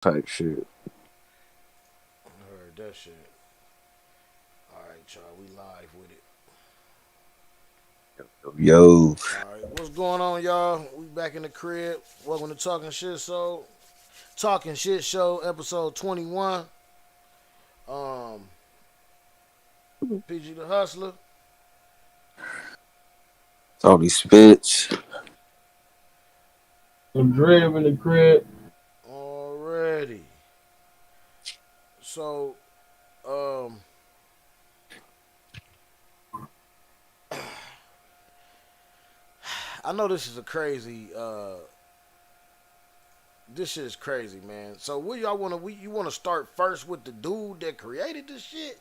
type shit. I heard that shit. All right, y'all. We live with it. Yo, All right, what's going on, y'all? We back in the crib. Welcome to Talking Shit Show. Talking Shit Show, episode 21. Um, PG the Hustler. Tony Spitz. Some drib in the crib. Already. So, um, I know this is a crazy. This shit is crazy, man. So, what y'all want to? You want to start first with the dude that created this shit?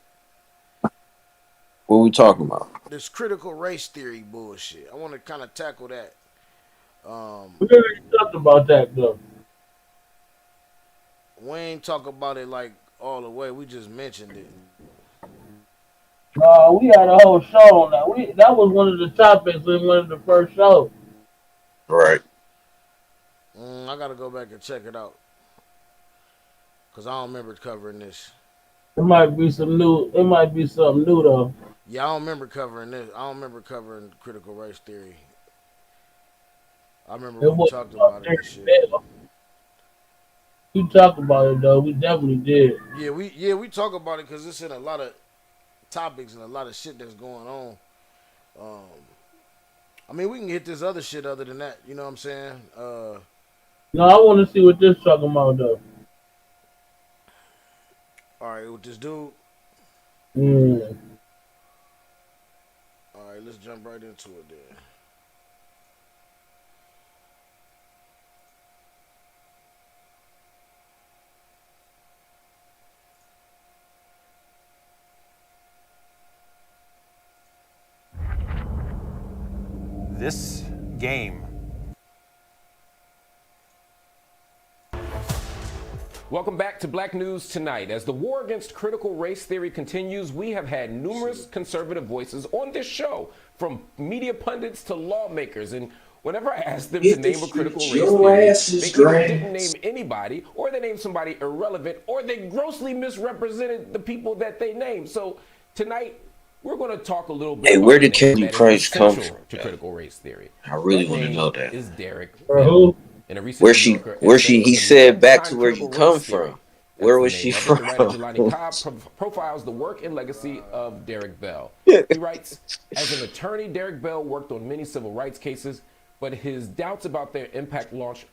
What we talking about? This critical race theory bullshit. I want to kind of tackle that. Um, We already talked about that though. we ain't talk about it like all the way. We just mentioned it. We had a whole show on that. That was one of the topics in one of the first shows. Right. I gotta go back and check it out because I don't remember covering this. It might be some new. It might be something new though. Yeah, I don't remember covering this. I don't remember covering critical race theory. I remember It we was talked about about it and Derek shit. Bell. We talked about it though. We definitely did. Yeah, we talk about it because it's in a lot of topics and a lot of shit that's going on. Um, I mean, we can hit this other shit other than that. You know what I'm saying? No, I want to see what this talking about though. All right, with this dude. Mm. All right, let's jump right into it then. This game. Welcome back to Black News Tonight. As the war against critical race theory continues, we have had numerous conservative voices on this show, from media pundits to lawmakers. And whenever I asked them to Get the name a shit critical race your theory, ass is they either didn't grass. name anybody, or they named somebody irrelevant, or they grossly misrepresented the people that they named. So tonight, we're going to talk a little bit Hey, about where a did name Kelly that is Price come from, essential to man? critical race theory. I really That want to name know that. is Derek For Bell. who? In a recent Where New she, Yorker where essay she? on He the New said, York "Back to Times where you critical come race from." theory. Where That's the was she name of it. from? The writer Jelani Cobb profiles the work and legacy of Derek Bell. He writes, as an attorney, Derek Bell worked on many civil rights cases, but his doubts about their impact launched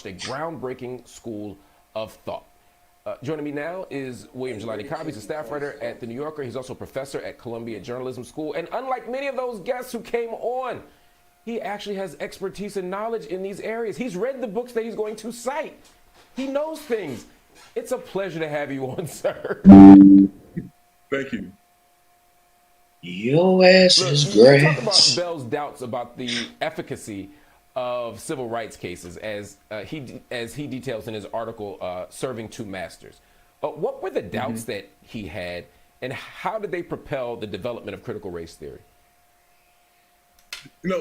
a groundbreaking school of thought. Joining me now is William Jelani Cobb. He's a staff writer at The New Yorker. He's also a professor at Columbia Journalism School. And unlike many of those guests who came on, he actually has expertise and knowledge in these areas. He's read the books that he's going to cite. He knows things. It's a pleasure to have you on, sir. Thank you. Your ass Look, is you talk about grass. Bell's doubts about the efficacy of civil rights cases, as he details in his article, "Serving Two Masters." What were the doubts that he had, and how did they propel the development of critical race theory?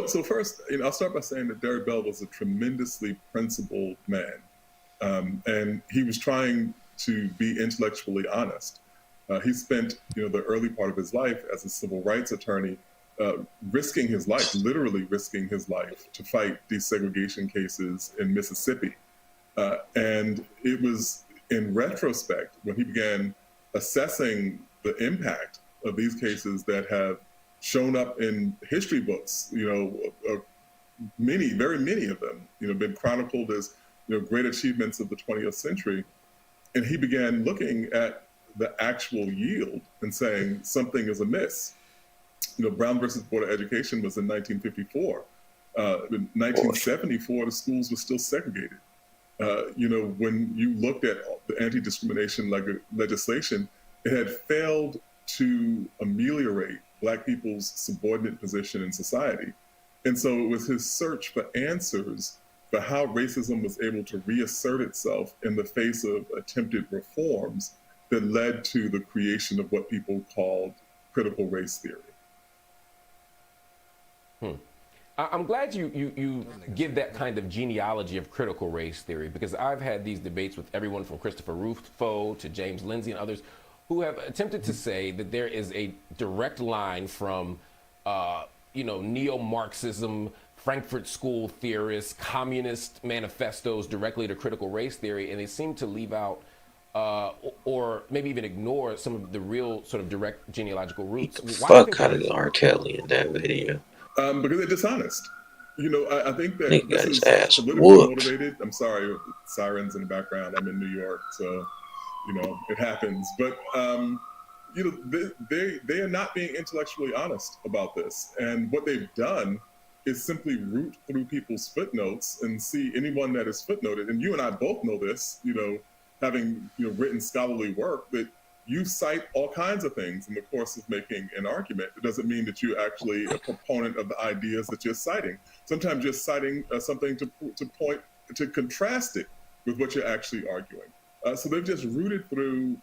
So first, I'll start by saying that Derek Bell was a tremendously principled man, and he was trying to be intellectually honest. He spent, the early part of his life as a civil rights attorney, risking his life, literally risking his life, to fight desegregation cases in Mississippi. And it was in retrospect when he began assessing the impact of these cases that have shown up in history books, many, very many of them, been chronicled as, great achievements of the 20th century. And he began looking at the actual yield and saying something is amiss. Brown versus Board of Education was in 1954. In 1974, the schools were still segregated. When you looked at the anti-discrimination legislation, it had failed to ameliorate Black people's subordinate position in society. And so it was his search for answers for how racism was able to reassert itself in the face of attempted reforms that led to the creation of what people called critical race theory. I'm glad you give that kind of genealogy of critical race theory, because I've had these debates with everyone from Christopher Rufo to James Lindsay and others who have attempted to say that there is a direct line from, neo-Marxism, Frankfurt School theorists, communist manifestos directly to critical race theory, and they seem to leave out or maybe even ignore some of the real sort of direct genealogical roots. Why do you Fuck think out of R. Kelly in that video. Because they're dishonest. I think that Nigga this got his is ass politically whooped. motivated. I'm sorry, sirens in the background. I'm in New York, so it happens. But they are not being intellectually honest about this, and what they've done is simply root through people's footnotes and see anyone that is footnoted. And you and I both know this. Having written scholarly work, that you cite all kinds of things in the course of making an argument. It doesn't mean that you're actually a proponent of the ideas that you're citing. Sometimes you're citing something to contrast it with what you're actually arguing. So they've just rooted through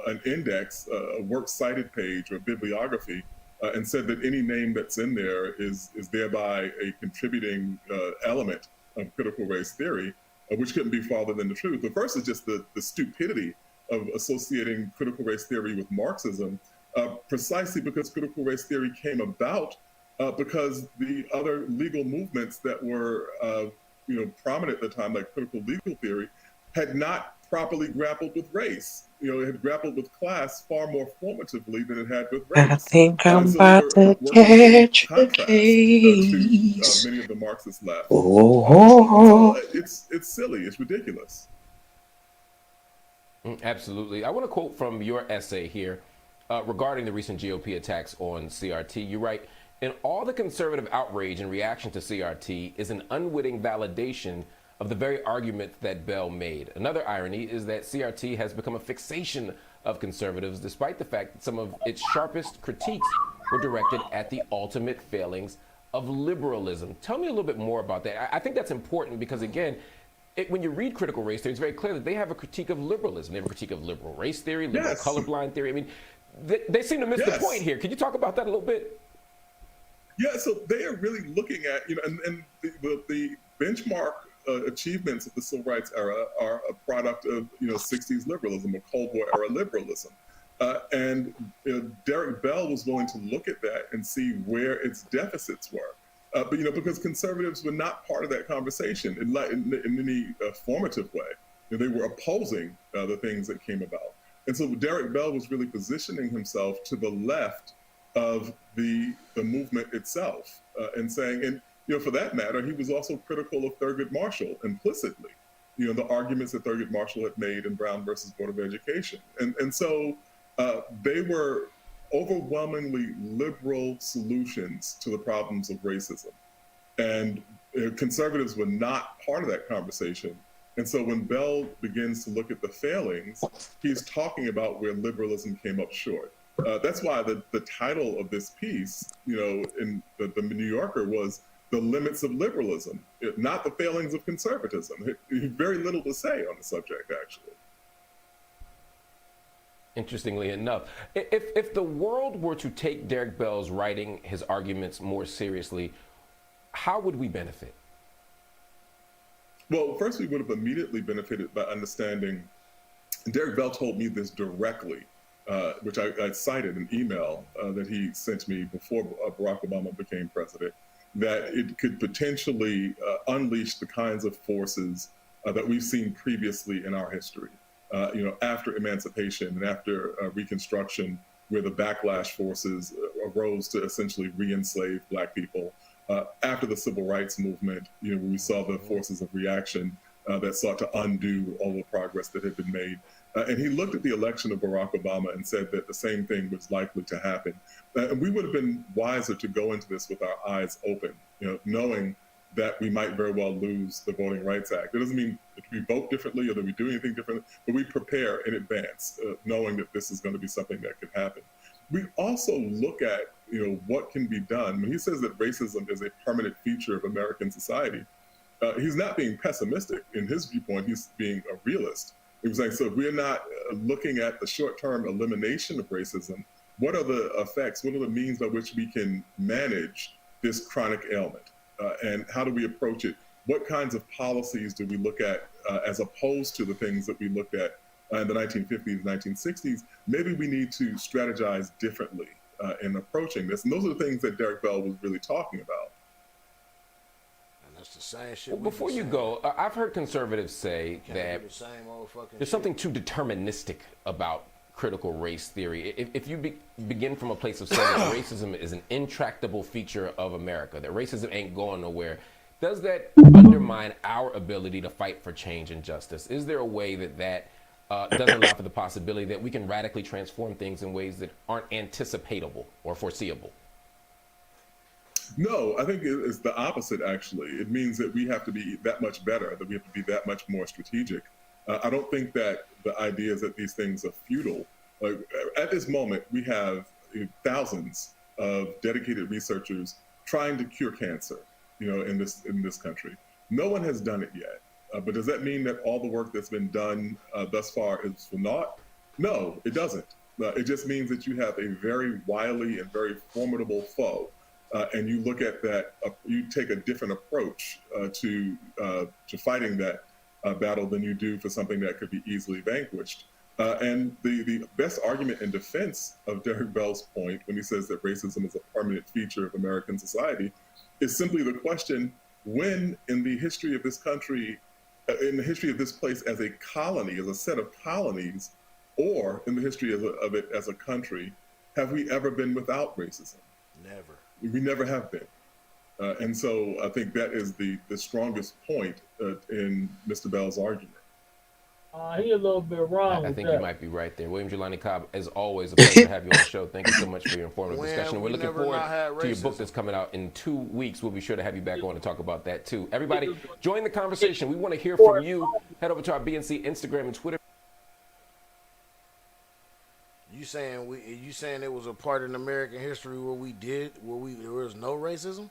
an index, a works cited page or bibliography, and said that any name that's in there is thereby a contributing element of critical race theory, which couldn't be farther than the truth. The first is just the stupidity of associating critical race theory with Marxism, precisely because critical race theory came about because the other legal movements that were prominent at the time, like critical legal theory, had not properly grappled with race. It had grappled with class far more formatively than it had with race. I think I'm So they about were to working in catch a contrast case. to many of the Marxist left. Oh, So it's silly. It's ridiculous. Absolutely. I want to quote from your essay here regarding the recent GOP attacks on CRT. You write, "In all the conservative outrage in reaction to CRT is an unwitting validation of the very argument that Bell made. Another irony is that CRT has become a fixation of conservatives, despite the fact that some of its sharpest critiques were directed at the ultimate failings of liberalism." Tell me a little bit more about that. I think that's important because, again, when you read critical race theory, it's very clear that they have a critique of liberalism. They have a critique of liberal race theory, liberal colorblind theory. I mean, they seem to miss the point here. Can you talk about that a little bit? Yeah, so they are really looking at, and the benchmark achievements of the civil rights era are a product of, 60s liberalism or Cold War era liberalism. And Derek Bell was willing to look at that and see where its deficits were. But because conservatives were not part of that conversation in any formative way. They were opposing the things that came about. And so Derek Bell was really positioning himself to the left of the movement itself and saying, and for that matter, he was also critical of Thurgood Marshall implicitly. The arguments that Thurgood Marshall had made in Brown versus Board of Education. And so they were overwhelmingly liberal solutions to the problems of racism. And conservatives were not part of that conversation. And so when Bell begins to look at the failings, he's talking about where liberalism came up short. That's why the title of this piece, in the New Yorker was "The Limits of Liberalism," not the failings of conservatism. Very little to say on the subject, actually. Interestingly enough, if the world were to take Derek Bell's writing, his arguments more seriously, how would we benefit? Well, first, we would have immediately benefited by understanding, and Derek Bell told me this directly, which I cited an email that he sent me before Barack Obama became president, that it could potentially unleash the kinds of forces that we've seen previously in our history. After emancipation and after Reconstruction, where the backlash forces arose to essentially re-enslave Black people. After the Civil Rights Movement, we saw the forces of reaction that sought to undo all the progress that had been made. And he looked at the election of Barack Obama and said that the same thing was likely to happen. And we would have been wiser to go into this with our eyes open, knowing that we might very well lose the Voting Rights Act. It doesn't mean that we vote differently or that we do anything differently, but we prepare in advance, knowing that this is going to be something that could happen. We also look at, what can be done. When he says that racism is a permanent feature of American society, he's not being pessimistic. In his viewpoint, he's being a realist. He was saying, so if we're not looking at the short-term elimination of racism, what are the effects? What are the means by which we can manage this chronic ailment, and how do we approach it? What kinds of policies do we look at as opposed to the things that we looked at in the 1950s, 1960s? Maybe we need to strategize differently in approaching this. And those are the things that Derek Bell was really talking about. That's the same shit. Well, before you go, I've heard conservatives say that there's something too deterministic about critical race theory. If you begin from a place of saying that racism is an intractable feature of America, that racism ain't going nowhere, does that undermine our ability to fight for change and justice? Is there a way that doesn't allow for the possibility that we can radically transform things in ways that aren't anticipatable or foreseeable? No, I think it's the opposite, actually. It means that we have to be that much better, that we have to be that much more strategic. I don't think that the idea is that these things are futile. At this moment, we have thousands of dedicated researchers trying to cure cancer, in this country. No one has done it yet. But does that mean that all the work that's been done thus far is for naught? No, it doesn't. It just means that you have a very wily and very formidable foe. And you look at that, you take a different approach to fighting that battle than you do for something that could be easily vanquished. And the best argument in defense of Derek Bell's point when he says that racism is a permanent feature of American society is simply the question, when in the history of this country, in the history of this place as a colony, as a set of colonies, or in the history of it as a country, have we ever been without racism? Never. We never have been. And so I think that is the strongest point in Mr. Bell's argument. He's a little bit wrong. I think you might be right there. William Jelani Cobb, as always, a pleasure to have you on the show. Thank you so much for your informative discussion. We're looking forward to your book that's coming out in 2 weeks. We'll be sure to have you back on to talk about that, too. Everybody, join the conversation. We want to hear from you. Head over to our BNC Instagram and Twitter. You saying it was a part in American history where there was no racism?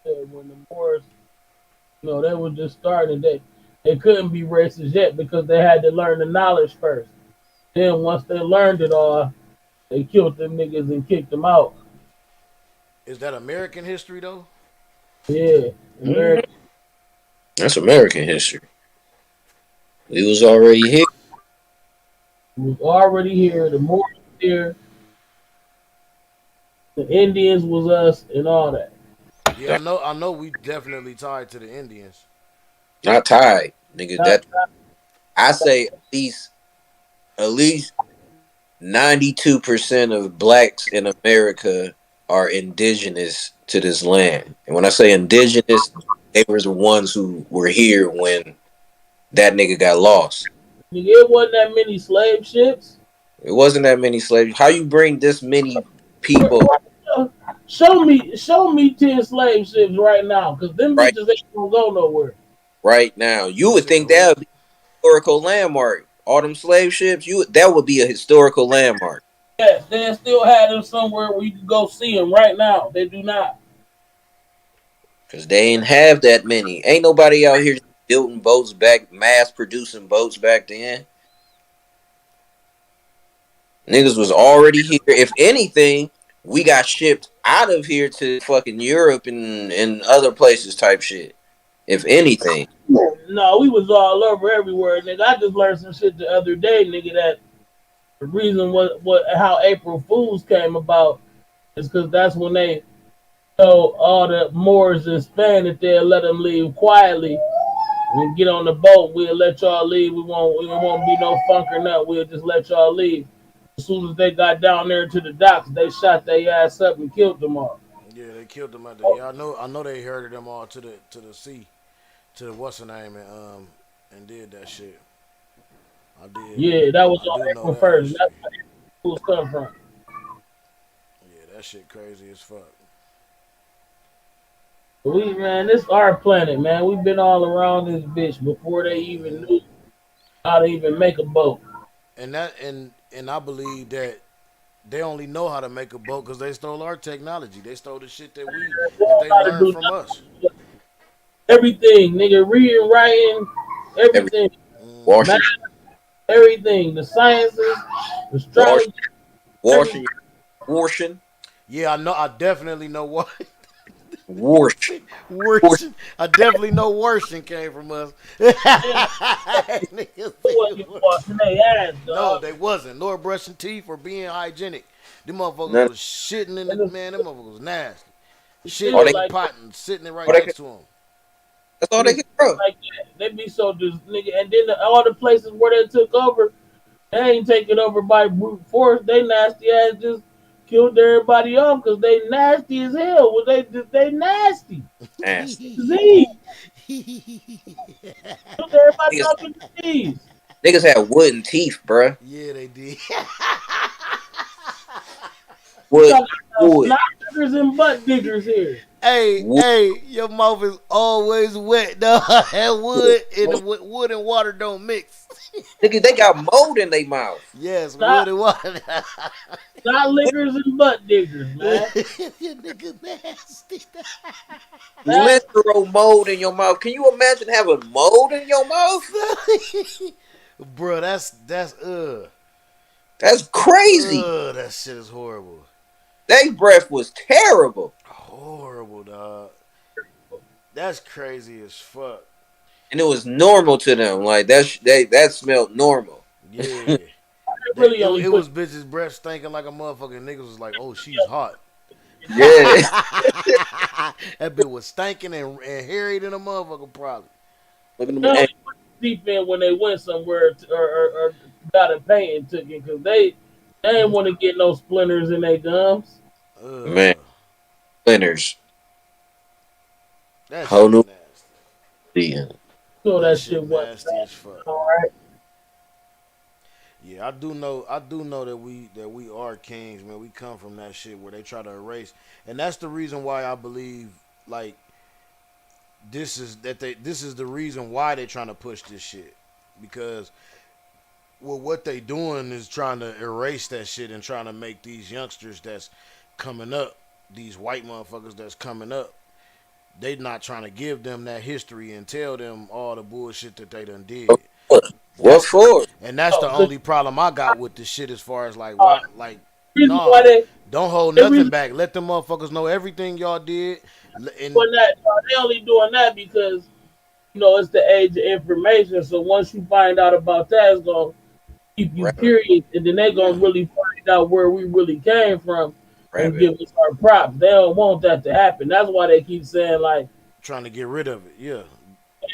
When the Moors, they were just starting, they couldn't be racist yet because they had to learn the knowledge first. Then once they learned it all, they killed them niggas and kicked them out. Is that American history though? Yeah, American. That's American history. We was already here. Was already here. The Moors was here. The Indians was us and all that. Yeah, I know. We definitely tied to the Indians. Not tied, nigga. I say at least 92% of blacks in America are indigenous to this land. And when I say indigenous, they were the ones who were here when that nigga got lost. It wasn't that many slave ships. It wasn't that many slaves. How you bring this many people? Show me 10 slave ships right now, because them bitches ain't gonna go nowhere. Right now, you would think that would be a historical landmark. All them slave ships, that would be a historical landmark. Yes, they still have them somewhere where you can go see them right now. They do not. Because they ain't have that many. Ain't nobody out here building boats mass producing boats back then. Niggas was already here. If anything, we got shipped out of here to fucking Europe and other places type shit. If anything. No, we was all over everywhere, nigga. I just learned some shit the other day, nigga, that the reason how April Fools came about is because that's when they told all the Moors in Spain that they'll let them leave quietly and get on the boat. We'll let y'all leave. We won't be no funk or nothing. We'll just let y'all leave. As soon as they got down there to the docks, they shot their ass up and killed them all. Yeah, they killed them I know they herded them all to the sea, to the what's the name, and did that shit. I did. Yeah, that was on April 1st. That's where April Fools come from. Yeah, that shit crazy as fuck. This our planet, man. We've been all around this bitch before they even knew how to even make a boat. And I believe that they only know how to make a boat because they stole our technology. They stole the shit that they learned from us. Everything, nigga, reading, writing, everything. Washing. Everything. The sciences, astrology. Washing. Yeah, I know. I definitely know what. Wash. Wash. Worshing. I definitely know worshing came from us. Yeah, Niggas they say wasn't worshing. washing their ass, No, dog. they wasn't. Nor brushing teeth or being hygienic. Them motherfuckers None. was shitting in the And man. Them motherfuckers was nasty. it's Shitting All still in they, the like pot and sitting it right all they next can, to them. that's all and they it's can still grow. like that. They be so just nigga, and then all the places where they took over, they ain't taken over by brute force. They nasty ass just killed everybody off because they nasty as hell. Well, they nasty Nasty. disease. Killed everybody Niggas, off with disease. niggas had wooden teeth, bruh. Yeah, they did. We Wood, talking about wood, snot diggers and butt diggers here. Hey, wood. hey, your mouth is always wet, dog. That wood and water don't mix. Nigga, they got mold in their mouth. Yes, wood Snot, and water. snot lickers and butt diggers, man. You nigga nasty. That's Literal mold in your mouth. Can you imagine having mold in your mouth? Bro, That's crazy. that shit is horrible. Their breath was terrible. Horrible, dog. That's crazy as fuck. And it was normal to them. Like that smelled normal. Yeah. really only It put was bitches' breath stinking like a motherfucker. Niggas was like, oh, she's hot. Yeah. That bitch was stinking and hairy than a motherfucker, probably. Look at them. they Hey, only put deep in when they went somewhere or got a pain took it because they didn't want to get no splinters in their gums. man, Ugh. cleaners. That Whole shit new nasty. being. So That that shit shit wasn't nasty as fuck. all right. Yeah, I do know. I do know that we are kings, man. We come from that shit where they try to erase, and that's the reason why I believe like this is the reason why they trying to push this shit because well, what they doing is trying to erase that shit and trying to make these youngsters that's coming up, these white motherfuckers that's coming up, they not trying to give them that history and tell them all the bullshit that they done did. What? What That's for? and that's Oh, the the, only problem I got with this shit as far as like why like reason why nah, don't hold the nothing reason back. Let them motherfuckers know everything y'all did. And doing that they only doing that because it's the age of information. So once you find out about that, it's gonna keep you Rabbit. curious, and then they gonna yeah, really find out where we really came from and Rabbit. give us our props. They don't want that to happen. That's why they keep saying like trying to get rid of it. Yeah.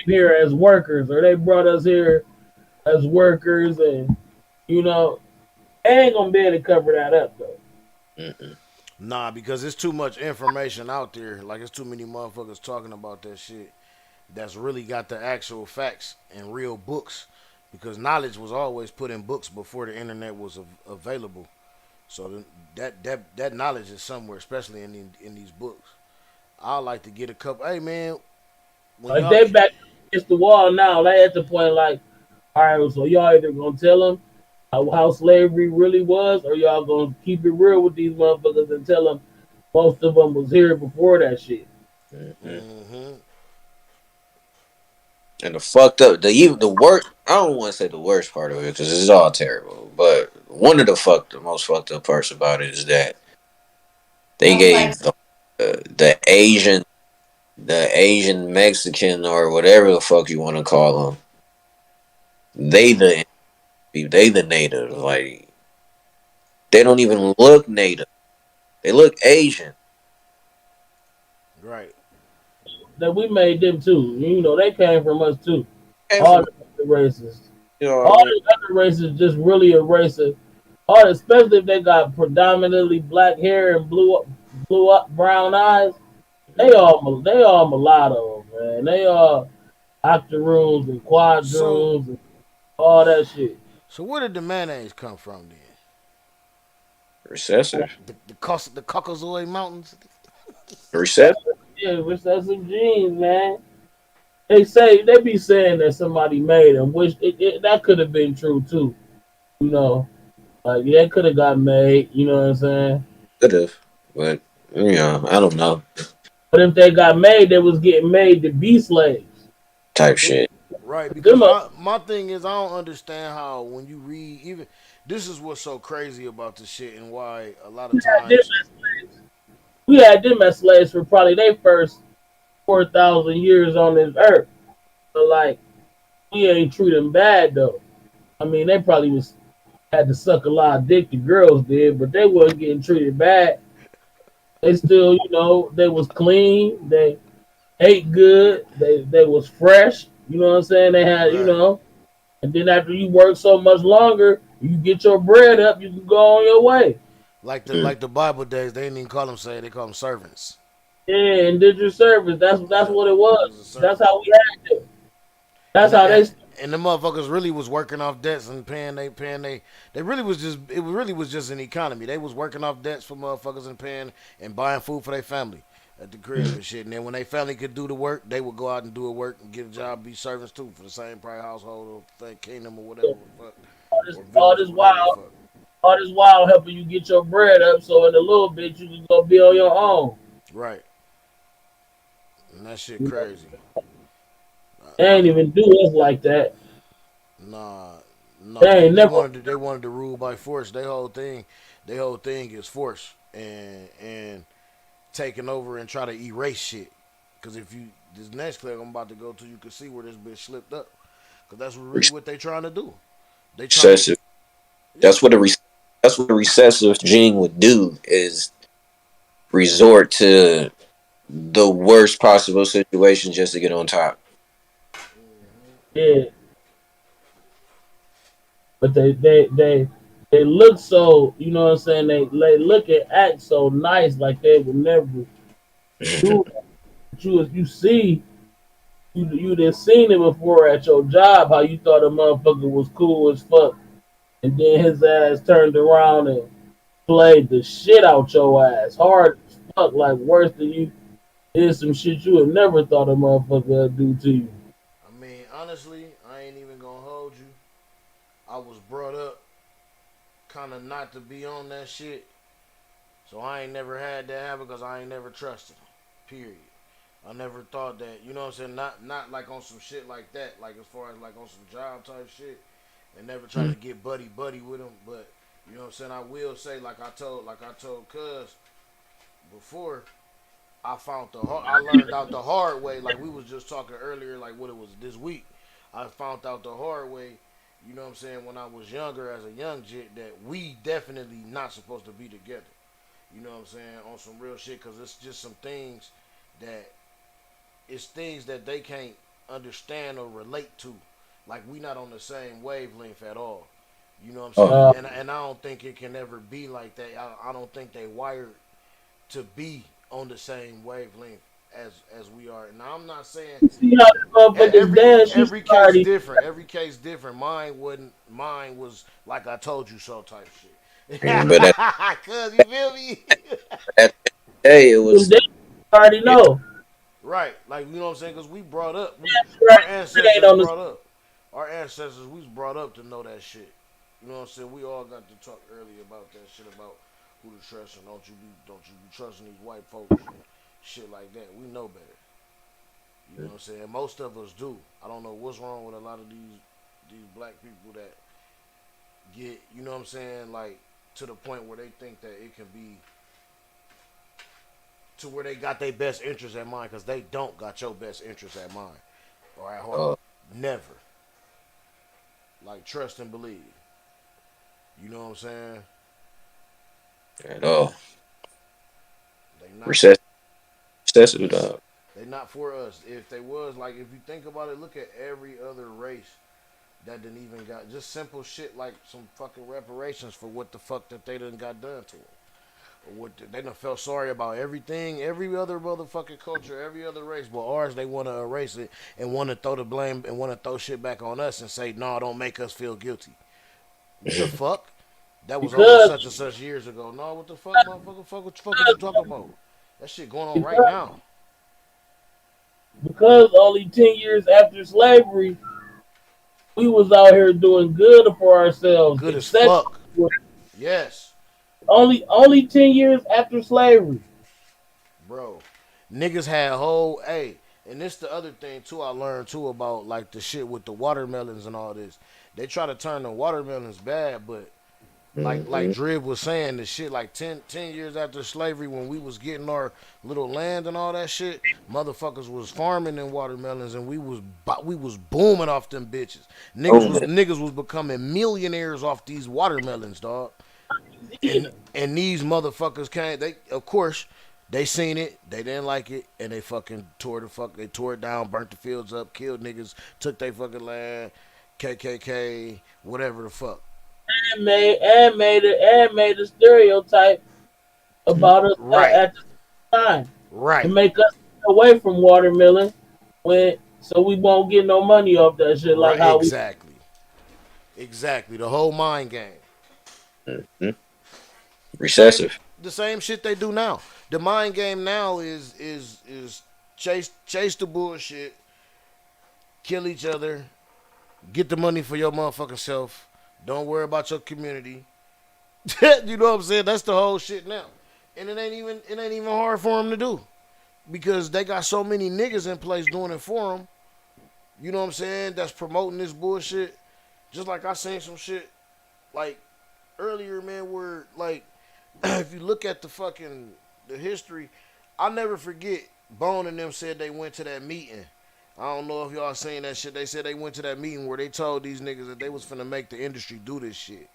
here as workers, or they brought us here as workers, and they ain't gonna be able to cover that up though. Mm-mm. Nah, because it's too much information out there. Like it's too many motherfuckers talking about that shit. That's really got the actual facts and real books. Because knowledge was always put in books before the internet was available. So that knowledge is somewhere, especially in these books. I like to get a couple. Hey man, when Like y'all they back against the wall now. They at the point like, all right, so y'all either gonna tell them how slavery really was, or y'all gonna keep it real with these motherfuckers and tell them most of them was here before that shit. Mm-mm. hmm And the fucked up, the worst. I don't want to say the worst part of it because it's all terrible. But one of the most fucked up parts about it is that they gave the Asian Mexican or whatever the fuck you want to call them. They the native. Like they don't even look native. They look Asian. right. That we made them too. They came from us too. Came All from the other races, you know what all I mean. the other races just really a racist. All especially if they got predominantly black hair and blue up brown eyes. They all mulattoes, man. They all octoroons and So quadroons and all that shit. so where did the mayonnaise come from then? Recessive, The Caucasoid Mountains. recessive. Yeah, recessive genes, man. They be saying that somebody made them, which that could have been true too. You know, like that could have got made. You know what I'm saying? Could have, but I don't know. But if they got made, they was getting made to be slaves. Type shit. Right, because Them up, my thing is I don't understand how when you read even this is what's so crazy about the shit and why a lot of had different times slaves. We had them as slaves for probably their first 4,000 years on this earth. But like, we ain't treat them bad though. I mean, they probably was had to suck a lot of dick. The girls did, but they wasn't getting treated bad. They still, they was clean. They ate good. They was fresh. You know what I'm saying? They had, Right. and then after you work so much longer, you get your bread up. You can go on your way. Like the Bible days, they didn't even call them say they call them servants. Yeah, and did your service. That's Yep, what it they was. was a That's servant. how we had it. That's And how and, they. and the motherfuckers really was working off debts and they really was just it really was just an economy. They was working off debts for motherfuckers and paying and buying food for their family at the crib and shit. And then when they family could do the work, they would go out and do a work and get a job, be servants too for the same probably household or kingdom or whatever the fuck All this, or all village this or whatever the while, fuck. all this while helping you get your bread up, so in a little bit you can go be on your own. Right. And that shit crazy. They ain't even do us like that. Nah, They no, ain't never. they wanted to rule by force. Their whole thing is force and taking over and try to erase shit. Cause if you this next clip I'm about to go to, you can see where this bitch slipped up. Cause that's really what they trying to do. They trying to Recessive. yeah That's what a that's what a recessive gene would do is resort to the worst possible situation just to get on top. Yeah, but they look so. You know what I'm saying? They look and act so nice, like they would never do that. You see, you done seen it before at your job. How you thought a motherfucker was cool as fuck, and then his ass turned around and played the shit out your ass, hard as fuck, like worse than you did some shit you would never thought a motherfucker would do to you. I mean, honestly, I ain't even gonna hold you. I was brought up kind of not to be on that shit, so I ain't never had that happen because I ain't never trusted them. Period. I never thought that, you know what I'm saying? Not like on some shit like that, like as far as like on some job type shit, and never try to get buddy with them. But you know what I'm saying? I will say, like I told Cuz before, I learned out the hard way. Like we was just talking earlier, like what it was this week. I found out the hard way. You know what I'm saying? When I was younger, as a young jit, that we definitely not supposed to be together. You know what I'm saying? On some real shit, because it's just some things that it's things that they can't understand or relate to. Like we not on the same wavelength at all. You know what I'm saying? Oh, Uh, And I don't think it can ever be like that. I don't think they wired to be on the same wavelength as we are. Now I'm not saying see how the motherfuckers dance? You every case already different. Every case different. Mine was like I told you so type shit. but Cuz you feel me? at the day, it them was dance, you already it. know. Right. Like you know what I'm saying? Cuz we brought up our It ain't ancestors on the. brought up. Our ancestors we was brought up to know that shit. You know what I'm saying? We all got to talk earlier about that shit about who to trust and don't you be trusting these white folks and shit like that. We know better. You know what I'm saying? Most of us do. I don't know what's wrong with a lot of these black people that get, you know what I'm saying, like to the point where they think that it can be to where they got their best interest at mind because they don't got your best interest at mind or at heart. Oh, Never. Like trust and believe. You know what I'm saying? at all. They not Recessive, recessive dog. they not for us. If they was like if you think about it, look at every other race that didn't even got just simple shit like some fucking reparations for what the fuck that they done got done to them. Or what they done felt sorry about everything, every other motherfucking culture, every other race, but ours they want to erase it and want to throw the blame and want to throw shit back on us and say, no, don't make us feel guilty. What the fuck? That was over because such and such years ago. No, what the fuck, motherfucker? Fuck, what you talking about? That shit going on right because, now. because only 10 years after slavery, we was out here doing good for ourselves, Good as except fuck. Yes, only 10 years after slavery. bro. Niggas had whole and this the other thing too I learned too about like the shit with the watermelons and all this. They try to turn the watermelons bad, but Like Drib was saying, the shit like 10 years after slavery, when we was getting our little land and all that shit, motherfuckers was farming in watermelons, and we was booming off them bitches. Oh man. Niggas was becoming millionaires off these watermelons, dog. And these motherfuckers came. They of course they seen it, they didn't like it, and they fucking they tore it down, burnt the fields up, killed niggas, took their fucking land, KKK, whatever the fuck. And made a stereotype about us Right, at the time to right, make us stay away from watermelon when so we won't get no money off that shit like right. how we Exactly. The whole mind game. Mm-hmm. Same, Recessive. the same shit they do now. The mind game now is chase the bullshit, kill each other, get the money for your motherfucking self. Don't worry about your community. You know what I'm saying? That's the whole shit now. And it ain't even hard for them to do because they got so many niggas in place doing it for them. You know what I'm saying? That's promoting this bullshit. Just like I seen some shit like earlier, man, where like if you look at the history, I'll never forget Bone and them said they went to that meeting. I don't know if y'all seen that shit. They said they went to that meeting where they told these niggas that they was finna make the industry do this shit.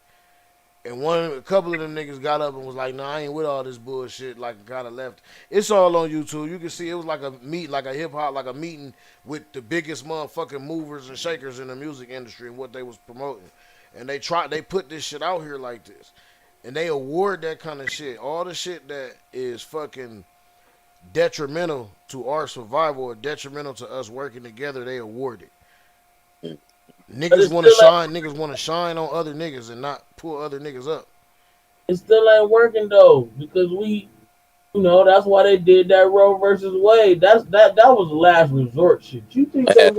And a couple of them niggas got up and was like, "Nah, I ain't with all this bullshit." Like, kind of left. It's all on YouTube. You can see it was like a like a hip hop, like a meeting with the biggest motherfucking movers and shakers in the music industry and what they was promoting. And they put this shit out here like this, and they award that kind of shit. All the shit that is fucking detrimental to our survival or detrimental to us working together, they award it. but Niggas want to shine. Niggas want to shine on other niggas and not pull other niggas up. it still ain't working though because that's why they did that Roe versus Wade. That was the last resort shit. You think they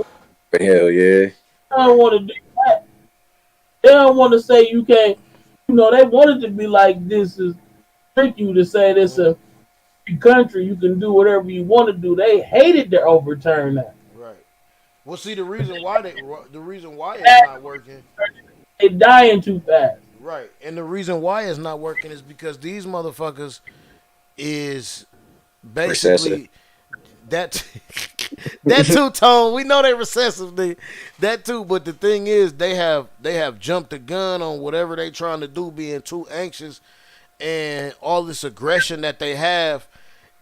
Hell yeah. don't want to do that? They don't want to say you can't. They wanted to be like this is trick you to say this a free country. You can do whatever you want to do. They hated to overturn that. Right. Well, see the reason why it's not working. They dying too fast. Right, and the reason why it's not working is because these motherfuckers is Recessive. basically that that two tone. We know they recessive, that too. But the thing is, they have jumped the gun on whatever they trying to do, being too anxious and all this aggression that they have.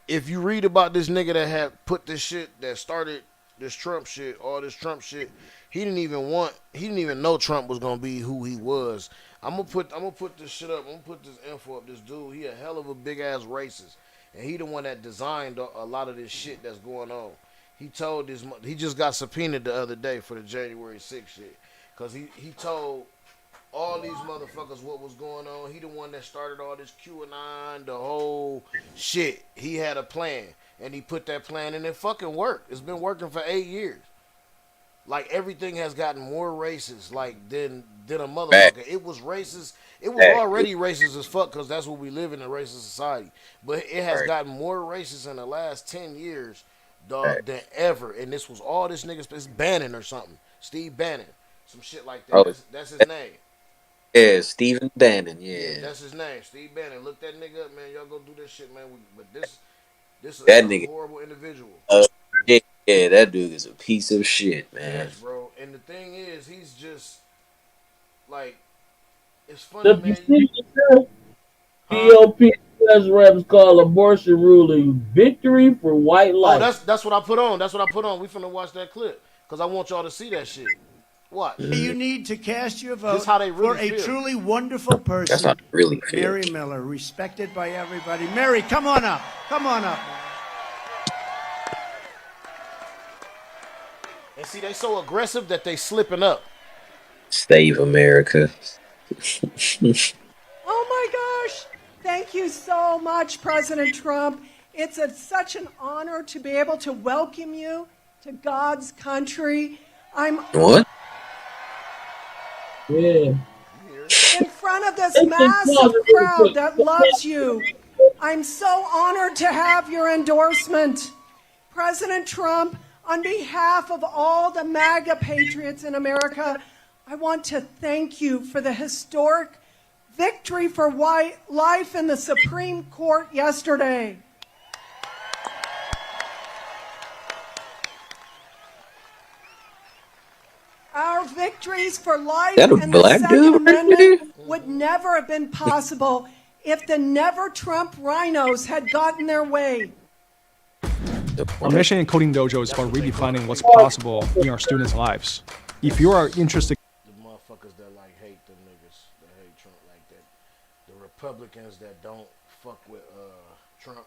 If you read about this nigga that had put this shit that started this Trump shit, all this Trump shit, he didn't even know Trump was gonna be who he was. I'm gonna put this shit up. I'm gonna put this info up. This dude, he a hell of a big ass racist, and he the one that designed a lot of this shit that's going on. He just got subpoenaed the other day for the January 6th shit, cause he told all these motherfuckers what was going on. He the one that started all this QAnon, the whole shit. He had a plan, and he put that plan, and it fucking worked. It's been working for 8 years. Like everything has gotten more racist, like than a motherfucker. Back. It was racist. It was Back. already racist as fuck because that's what we live in a racist society. But it has Right. gotten more racist in the last 10 years, dog, Right. than ever. And this was all this nigga. It's Bannon or something. Steve Bannon, some shit like that. Oh, That's his name. yeah, Stephen Bannon. Yeah, Yeah, that's his name, Steve Bannon. Look that nigga up, man. Y'all go do this shit, man. But this is that a nigga. horrible individual. Yeah, that dude is a piece of shit, man. Yes, bro. And the thing is, he's just like, it's funny, The you man. see the Huh? GOP US reps call abortion ruling victory for white Oh, life. that's what I put on. That's what I put on. We finna watch that clip because I want y'all to see that shit. Watch. You need to cast your vote This how they for really a feel. truly wonderful person, That's not really fair. Mary Miller, respected by everybody. Mary, come on up. Come on up. And see, they so aggressive that they slipping up. Save America. Oh my gosh. Thank you so much, President Trump. It's such an honor to be able to welcome you to God's country. I'm What? Yeah. in front of this They can massive pause it really crowd quick. that loves you. I'm so honored to have your endorsement. President Trump, on behalf of all the MAGA patriots in America, I want to thank you for the historic victory for life in the Supreme Court yesterday. Our victories for life That a and the black Second dude right Amendment there? would never have been possible if the never Trump rhinos had gotten their way. Our mission in Coding Dojo is about redefining what's possible in our students' lives. If you are interested, The motherfuckers that like hate them niggas that hate Trump like that. The Republicans that don't fuck with Trump.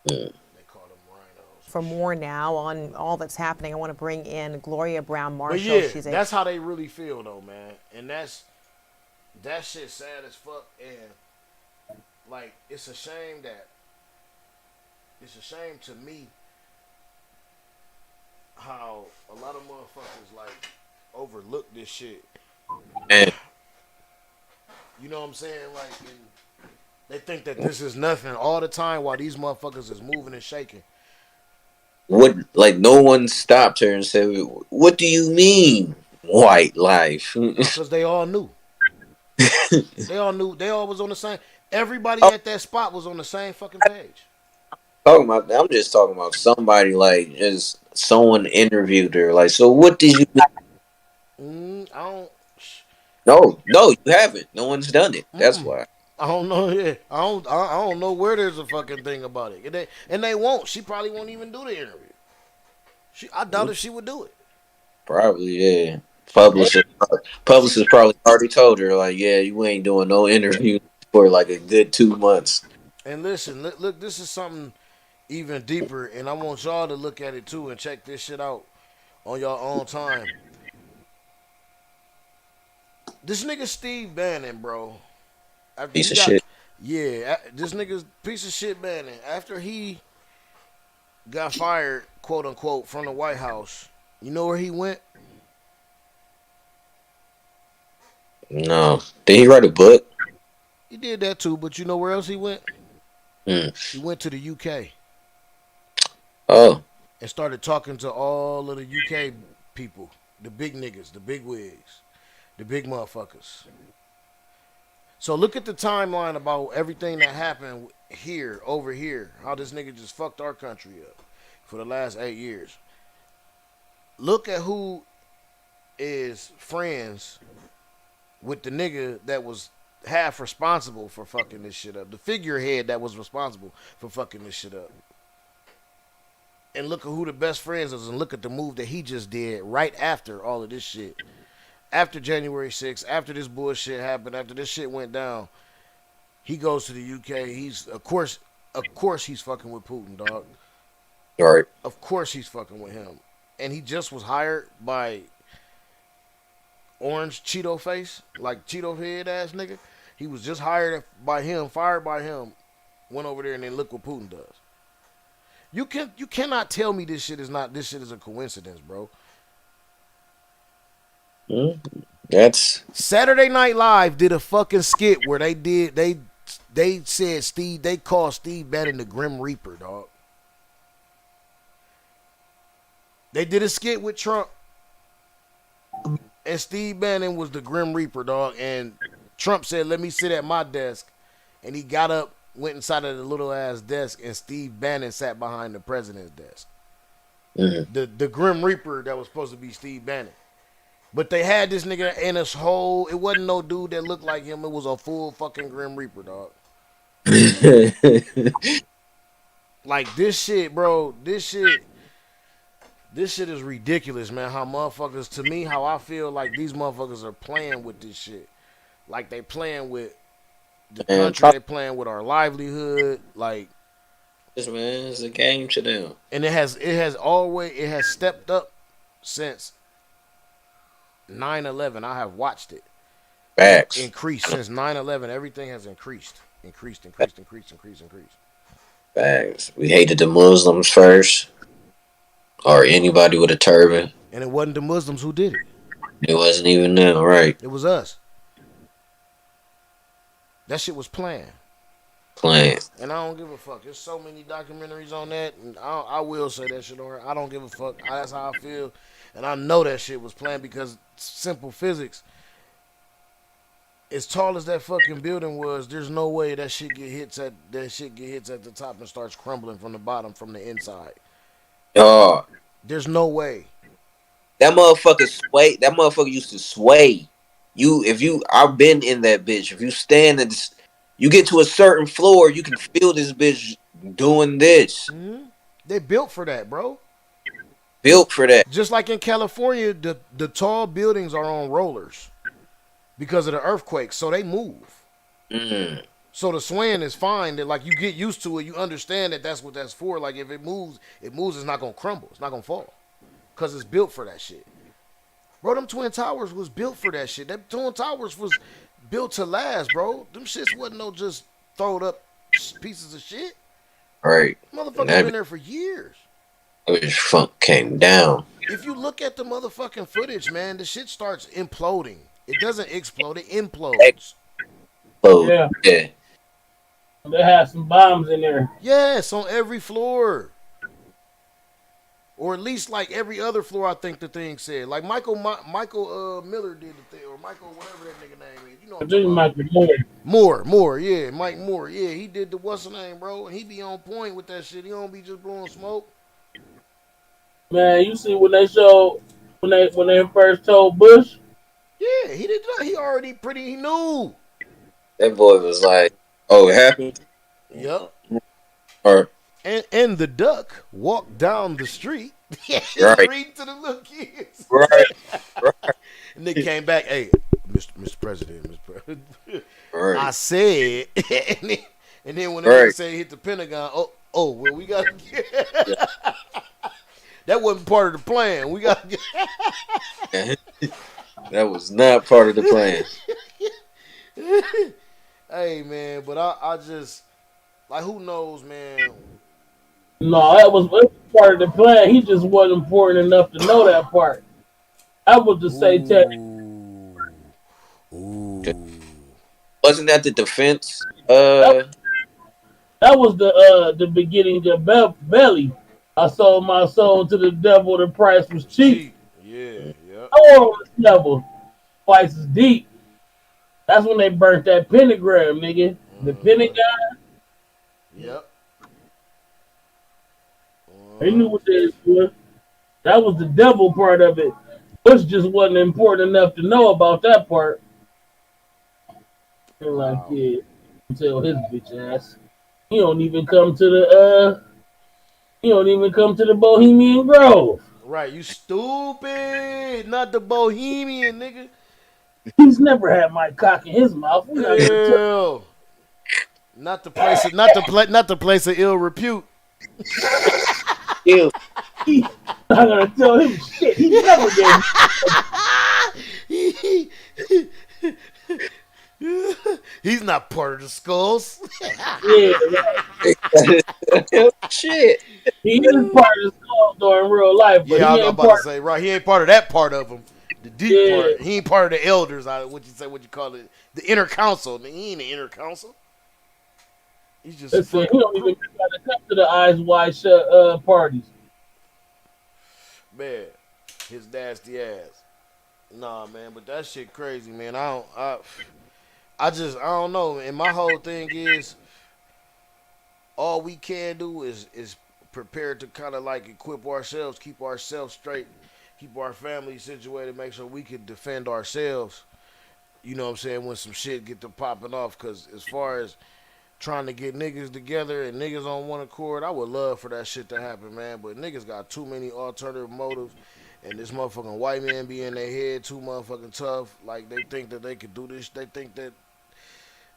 They call them rhinos. For more now on all that's happening, I want to bring in Gloria Brown Marshall. But yeah, She's that's how they really feel though, man. And that shit sad as fuck. And like, it's a shame to me how a lot of motherfuckers like overlook this shit. And You know what I'm saying? Like, and they think that this is nothing all the time while these motherfuckers is moving and shaking. what? Like no one stopped her and said, "What do you mean, white life?" Because they all knew. They all knew. They all was on the same. Everybody Oh. at that spot was on the same fucking page. I'm just talking about somebody like just someone interviewed her. Like, so what did you mean? I don't. No, you haven't. No one's done it. That's why. I don't know. Yeah, I don't know where there's a fucking thing about it. And they won't. She probably won't even do the interview. I doubt if she would do it. Probably, yeah. Publicist probably already told her, like, yeah, you ain't doing no interview for like a good 2 months. And listen, look, this is something even deeper, and I want y'all to look at it too and check this shit out on your own time. This nigga Steve Bannon, bro. Piece of shit. Yeah, this nigga's piece of shit Bannon. After he got fired, quote unquote, from the White House, you know where he went? No. Did he write a book? He did that too, but you know where else he went? He went to the UK Oh. and started talking to all of the UK people, the big niggas, the big wigs, the big motherfuckers. So look at the timeline about everything that happened here, over here, how this nigga just fucked our country up for the last 8 years. Look at who is friends with the nigga that was half responsible for fucking this shit up. The figurehead that was responsible for fucking this shit up. And look at who the best friends is and look at the move that he just did right after all of this shit. After January 6th, after this bullshit happened, after this shit went down, he goes to the UK. He's of course he's fucking with Putin, dog. Right. Of course he's fucking with him. And he just was hired by Orange Cheeto Face, like Cheeto head ass nigga. He was just hired by him, fired by him, went over there and then look what Putin does. You cannot tell me this shit is a coincidence, bro. That's Saturday Night Live did a fucking skit where they said they called Steve Bannon the Grim Reaper, dog. They did a skit with Trump, and Steve Bannon was the Grim Reaper, dog. And Trump said, "Let me sit at my desk," and he got up, went inside of the little ass desk, and Steve Bannon sat behind the president's desk. The Grim Reaper that was supposed to be Steve Bannon. But they had this nigga in his whole. It wasn't no dude that looked like him. It was a full fucking Grim Reaper, dog. Like this shit, bro. This shit is ridiculous, man. How motherfuckers, to me, how I feel like these motherfuckers are playing with this shit. Like they playing with the country. They playing with our livelihood. Like this, man. It's a game to them. And it has stepped up since 9/11. I have watched it. Facts. Increased since 9/11. Everything has increased. Increased. Facts. We hated the Muslims first. Or anybody with a turban. And it wasn't the Muslims who did it. It wasn't even them, right? It was us. That shit was planned. And I don't give a fuck. There's so many documentaries on that. And I will say that shit on her. I don't give a fuck. That's how I feel. And I know that shit was planned because simple physics. as tall as that fucking building was, there's no way that shit get hits at the top and starts crumbling from the bottom from the inside. Oh, There's no way. that motherfucker sway. That motherfucker used to sway. I've been in that bitch. If you stand and you get to a certain floor, you can feel this bitch doing this. They built for that, bro. Built for that. Just like in California, the tall buildings are on rollers because of the earthquakes, so they move. Mm. So the swaying is fine. That like you get used to it, you understand that that's what that's for. Like if it moves. It's not gonna crumble. It's not gonna fall because it's built for that shit. Bro, them Twin Towers was built for that shit. Them Twin Towers was built to last, bro. Them shits wasn't no just throwed up pieces of shit. Right. Motherfuckers been there for years. That bitch funk came down. If you look at the motherfucking footage, man, the shit starts imploding. It doesn't explode, it implodes. Oh, Yeah. yeah. They had some bombs in there. Yes, on every floor. Or at least like every other floor, I think the thing said. Like Michael Miller did the thing, or Michael whatever that nigga name is. You know what I I'm think talking Michael Moore. Moore, yeah, Mike Moore, yeah. He did the what's the name, bro, and he be on point with that shit. He don't be just blowing smoke. Man, you see when they first told Bush. Yeah, he did. He already he knew. That boy was like, "Oh, it happened." Yep. Or And the duck walked down the street, right, reading to the little kids. right, right. And they came back, hey, Mr. President, Mr. President. Right. I said, and then when they Right. say hit the Pentagon, well, we got to get. That wasn't part of the plan. We got to get. That was not part of the plan. Hey, man, but I just, like, who knows, man? No, that was part of the plan. He just wasn't important enough to know that part. I would just say, Wasn't that the defense? that was the beginning of Belly. I sold my soul to the devil. The price was cheap. Yeah. I want the devil twice as deep. That's when they burnt that pentagram, nigga. The Pentagon. Yep. They knew what they was. That was the devil part of it. Bush just wasn't important enough to know about that part. They're like, yeah, tell his bitch ass. He don't even come to the Bohemian Grove. Right, you stupid. Not the Bohemian, nigga. He's never had my cock in his mouth. Ew. Not the place of ill repute. Ew. I'm gonna tell him shit. He never gave. He's not part of the skulls. Yeah, right. Shit. He is part of the skull though in real life, but Yeah, he I'm ain't about part. to say, right, he ain't part of that part of him. The deep Yeah. part. He ain't part of the elders. What you call it? The inner council. He ain't the inner council. He's just Listen, he don't even gotta come to the eyes wide shut parties. Man, his nasty ass. Nah, man, but that shit crazy, man. I don't know. And my whole thing is, all we can do is prepare to kind of like equip ourselves, keep ourselves straight, keep our family situated, make sure we can defend ourselves. You know what I'm saying? When some shit get to popping off, because as far as trying to get niggas together and niggas on one accord, I would love for that shit to happen, man. But niggas got too many alternative motives, and this motherfucking white man be in their head too motherfucking tough. Like they think that they could do this. They think that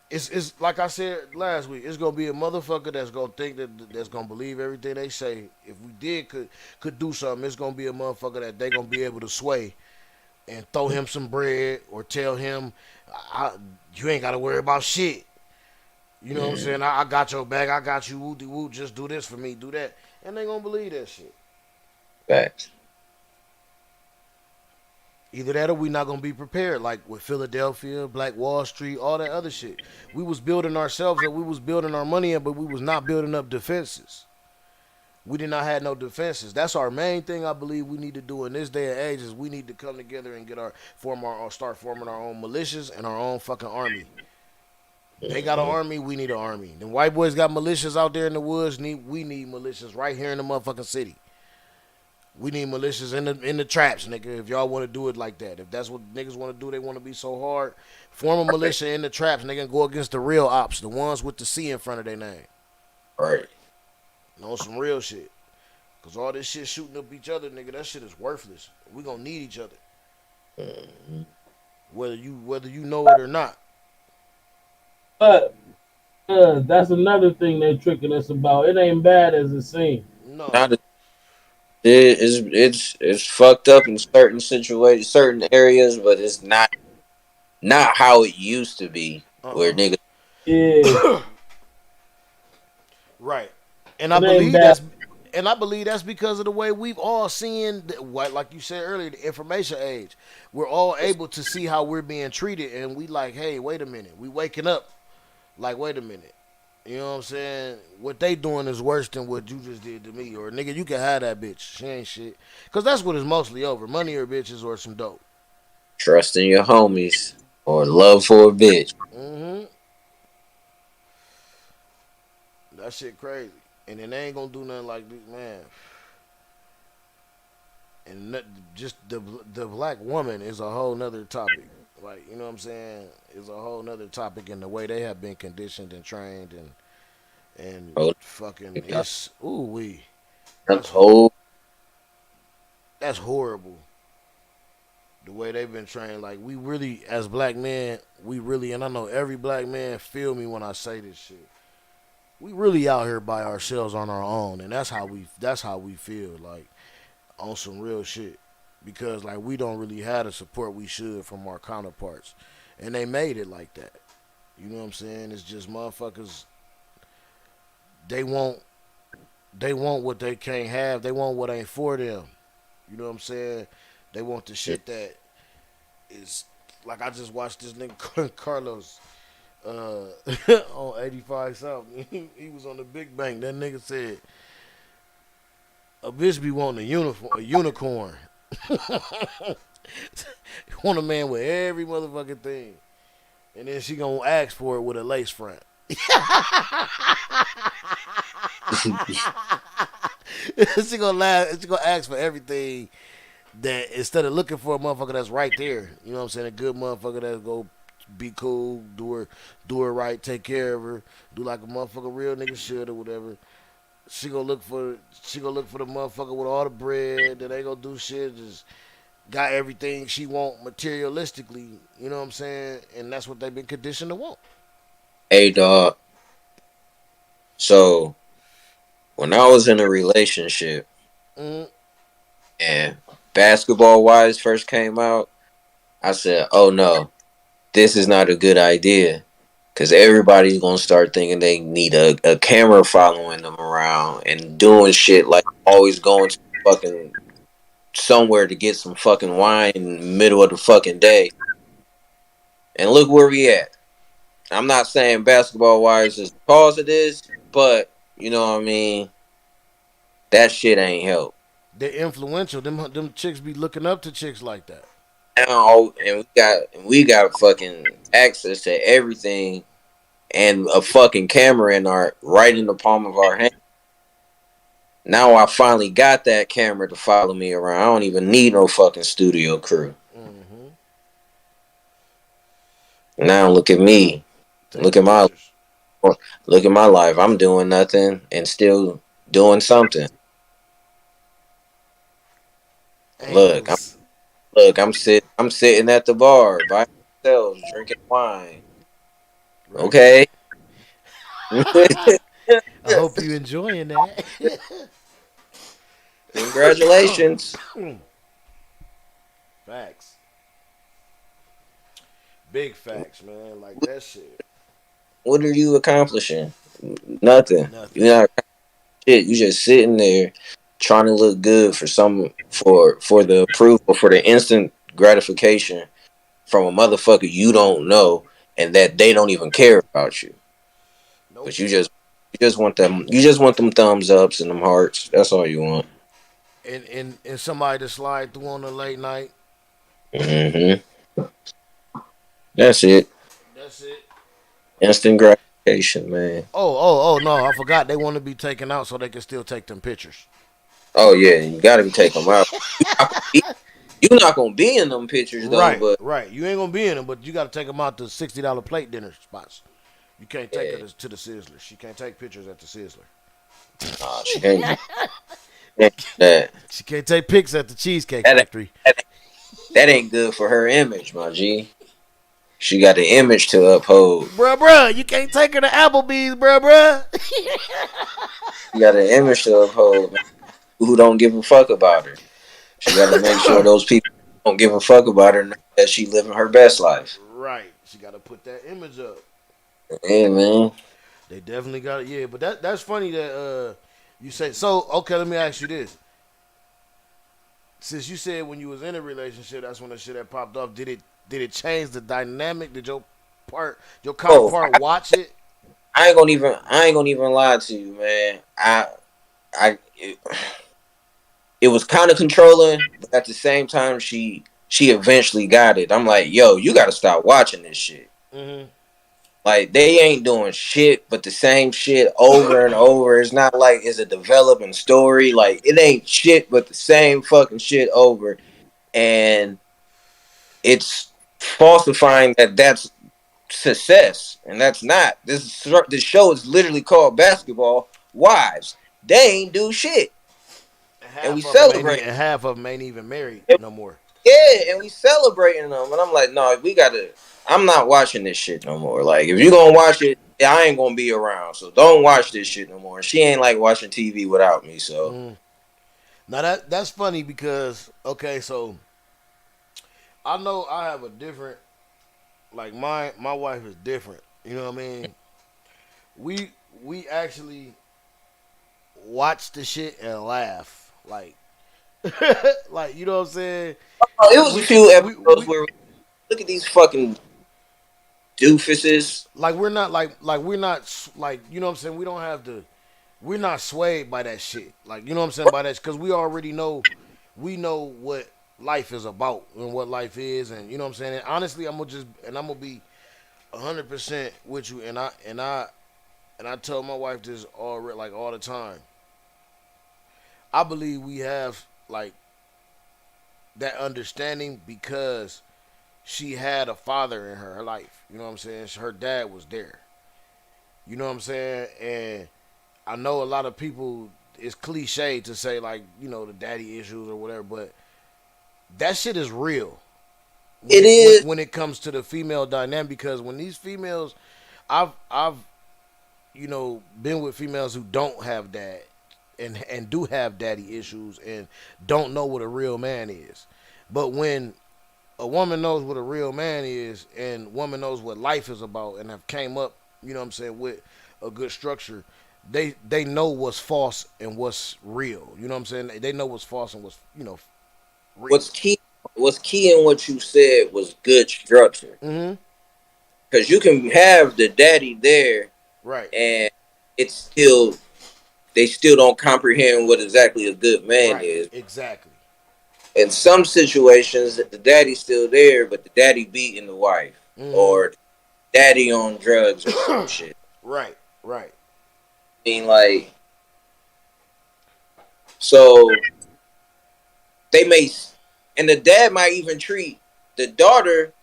it's like I said last week. It's gonna be a motherfucker that's gonna think that's gonna believe everything they say. If we could do something, it's gonna be a motherfucker that they gonna be able to sway and throw him some bread or tell him, you ain't gotta worry about shit. You know what I'm saying? I got your back. I got you. Woo, just do this for me. Do that. And they gonna believe that shit. Facts. Either that or we not gonna be prepared. Like with Philadelphia, Black Wall Street, all that other shit. We was building ourselves up. We was building our money up, but we was not building up defenses. We did not have no defenses. That's our main thing. I believe we need to do in this day and age is we need to come together and start forming our own militias and our own fucking army. They got an army, we need an army. The white boys got militias out there in the woods. We need militias right here in the motherfucking city. We need militias in the traps, nigga. If y'all want to do it like that, if that's what niggas want to do, they want to be so hard. Form a militia in the traps, nigga, and go against the real ops, the ones with the C in front of their name. Right. Know some real shit. Cause all this shit shooting up each other, nigga, that shit is worthless. We gonna need each other, whether you know it or not. But that's another thing they're tricking us about. It ain't bad as it seems. No. Not it's fucked up in certain situations, certain areas, but it's not how it used to be. Where niggas Yeah, Right. And I it ain't believe bad. that's because of the way we've all seen, like you said earlier, the information age. We're all able to see how we're being treated, and we like, hey, wait a minute. We waking up, like, wait a minute. You know what I'm saying? What they doing is worse than what you just did to me. Or, nigga, you can have that bitch. She ain't shit. Because that's what it's mostly over. Money or bitches or some dope. trusting your homies or love for a bitch. Mm-hmm. That shit crazy. And then they ain't gonna do nothing like this, man. And just the black woman is a whole nother topic. Like, you know what I'm saying? It's a whole nother topic in the way they have been conditioned and trained and Oh, fucking it's ooh wee. that's whole. That's horrible. The way they've been trained, like we really, as black men, we really, and I know every black man feel me when I say this shit. We really out here by ourselves on our own, and that's how we feel, like on some real shit. Because like we don't really have the support we should from our counterparts, and they made it like that. You know what I'm saying? It's just motherfuckers. They want what they can't have. They want what ain't for them. You know what I'm saying? They want the shit that is like I just watched this nigga Carlos on 85 something. He was on the Big Bang. That nigga said a bitch be wanting a unicorn. Want a man with every motherfucking thing, and then she gonna ask for it with a lace front. She gonna laugh. She gonna ask for everything. That instead of looking for a motherfucker that's right there, you know what I'm saying, a good motherfucker that's go be cool, do her right, take care of her, do like a motherfucker real nigga should or whatever. She gonna look for the motherfucker with all the bread that ain't gonna do shit, just got everything she want materialistically, you know what I'm saying? And that's what they've been conditioned to want. Hey, dog. So when I was in a relationship Mm-hmm. and Basketball Wives first came out, I said, "Oh no, this is not a good idea." Because everybody's gonna start thinking they need a camera following them around and doing shit like always going to fucking somewhere to get some fucking wine in the middle of the fucking day. And look where we at. I'm not saying Basketball Wives is the cause of this, but you know what I mean. That shit ain't help. They're influential. Them chicks be looking up to chicks like that. Now, and we got fucking access to everything and a fucking camera in our right in the palm of our hand. Now I finally got that camera to follow me around. I don't even need no fucking studio crew. Mm-hmm. Now look at me. Look Taking at my pictures. look at my life. I'm doing nothing and still doing something. Look, I'm Angles. I'm sitting at the bar by myself drinking wine. Right. Okay. I hope you enjoying that. Congratulations. Facts. Big facts, man. Like that shit. What are you accomplishing? Nothing. Nothing. You're not shit. You just sitting there trying to look good for the approval, for the instant gratification from a motherfucker you don't know and that they don't even care about you. Nope. But you just You just want them. You just want them thumbs ups and them hearts. That's all you want. And somebody to slide through on a late night. Hmm. That's it. That's it. Instant gratification, man. Oh no! I forgot they want to be taken out so they can still take them pictures. Oh yeah, you got to take them out. You not gonna be in them pictures though, Right, but right. You ain't gonna be in them, but you got to take them out to $60 plate dinner spots. You can't take her yeah, to the Sizzler. She can't take pictures at the Sizzler. nah, she can't do that. She can't take pics at the Cheesecake That, Factory. that, that ain't good for her image, my G. She got an image to uphold. Bruh, you can't take her to Applebee's, bruh. She got an image to uphold. Man. Who don't give a fuck about her? She got to make sure those people who don't give a fuck about her know that she living her best life. Right. She got to put that image up. Yeah, man. They definitely got it. Yeah, but that's funny that you say. So, okay, let me ask you this. Since you said when you was in a relationship, that's when the shit that popped off. Did it change the dynamic? Did your Oh, counterpart watch it? I ain't gonna even lie to you, man. I, it was kind of controlling, but at the same time, she eventually got it. I'm like, yo, you got to stop watching this shit. Mm-hmm. Like they ain't doing shit but the same shit over and over. It's not like it's a developing story. Like it ain't shit but the same fucking shit over, and it's falsifying that that's success, and that's not. This show is literally called Basketball Wives. They ain't do shit, and we celebrate. And half of them ain't even married no more. Yeah, and we celebrating them, and I'm like, no, we gotta. I'm not watching this shit no more. Like, if you gonna watch it, I ain't gonna be around, so don't watch this shit no more. She ain't like watching TV without me, so. Mm. Now that's funny because okay, so I know I have a different like my wife is different. You know what I mean? We actually watch the shit and laugh like like you know what I'm saying? Oh, it was a We few we episodes we where look at these fucking doofuses. like we're not like we're not like you know what I'm saying? We don't have to we're not swayed by that shit. Like you know what I'm saying by that because we already know we know what life is about and what life is and you know what I'm saying. And honestly, I'm gonna be 100% with you and I tell my wife this all the time. I believe we have like that understanding because she had a father in her life. You know what I'm saying? Her dad was there. You know what I'm saying? And I know a lot of people it's cliche to say like, you know, the daddy issues or whatever, but that shit is real. It is. When it comes to the female dynamic because when these females I've you know been with females who don't have dad and do have daddy issues and don't know what a real man is. But when a woman knows what a real man is and woman knows what life is about and have came up, you know what I'm saying, with a good structure, they know what's false and what's real. You know what I'm saying? They know what's false and what's, you know, real. What's key? What's key in what you said was good structure. Mm-hmm. Because you can have the daddy there, Right. and it's still they still don't comprehend what exactly a good man Right. is. Exactly. In some situations, the daddy's still there, but the daddy beating the wife, Mm-hmm. or daddy on drugs or some shit. Right. Right. I mean, like, so they may, and the dad might even treat the daughter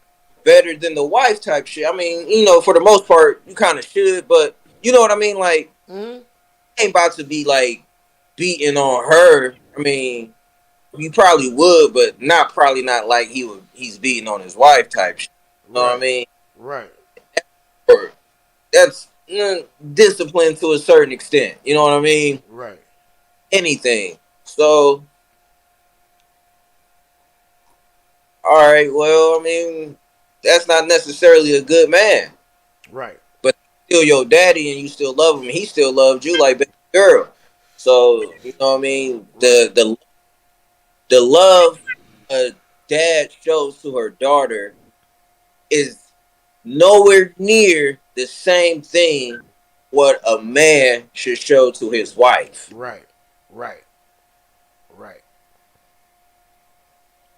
better than the wife type shit. I mean, you know, for the most part, you kind of should, but you know what I mean? Like, Mm-hmm. ain't about to be like beating on her. I mean, you probably would, but probably not like he's beating on his wife type shit. You know what I Right. mean? Right. Or that's discipline to a certain extent. You know what I mean? Right. Anything. So, all right. Well, I mean, that's not necessarily a good man, Right. but still your daddy, and you still love him. And he still loved you like baby girl. So you know what I mean? Right. The love a dad shows to her daughter is nowhere near the same thing what a man should show to his wife. Right. Right. Right.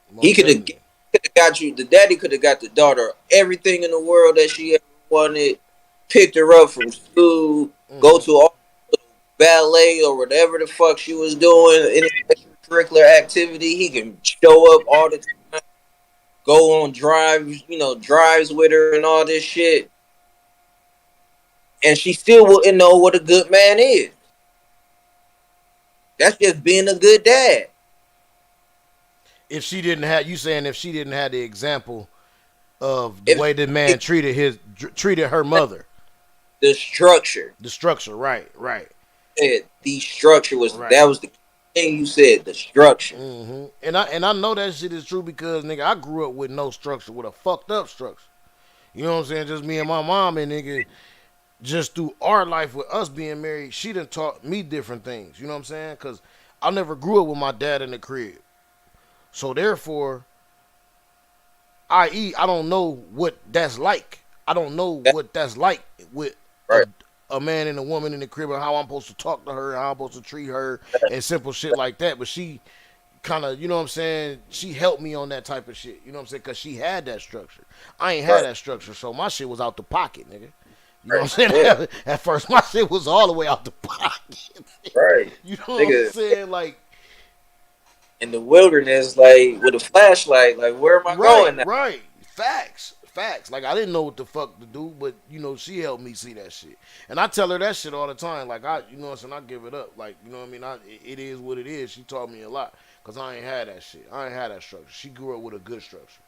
He Most could have definitely. got you. The daddy could have got the daughter everything in the world that she ever wanted. Picked her up from school, go to all the ballet or whatever the fuck she was doing, any extracurricular activity. He can show up all the time, go on drives, drives with her and all this shit. And she still wouldn't know what a good man is. That's just being a good dad. If she didn't have, you saying if she didn't have the example of the If way the man treated her mother, the structure, the structure, right, right, the structure was right. that was the thing you said. The structure, And I know that shit is true because nigga, I grew up with no structure, with a fucked up structure. You know what I'm saying? Just me and my mom, and nigga, just through our life with us being married, she done taught me different things. You know what I'm saying? Because I never grew up with my dad in the crib. So therefore, i.e., I don't know what that's like. I don't know what that's like with right? a man and a woman in the crib and how I'm supposed to talk to her, how I'm supposed to treat her, and simple shit like that. But she kind of, you know what I'm saying, she helped me on that type of shit. You know what I'm saying? Because she had that structure. I ain't had that structure, so my shit was out the pocket, nigga. You know what I'm saying? Yeah. At first, my shit was all the way out the pocket. Right. You know what I'm saying? Like, in the wilderness, like with a flashlight, like where am I going now? right. Facts. Like, I didn't know what the fuck to do, but, you know, she helped me see that shit. And I tell her that shit all the time. Like, you know what I'm saying? I give it up. Like, you know what I mean? It is what it is. She taught me a lot because I ain't had that shit. I ain't had that structure. She grew up with a good structure.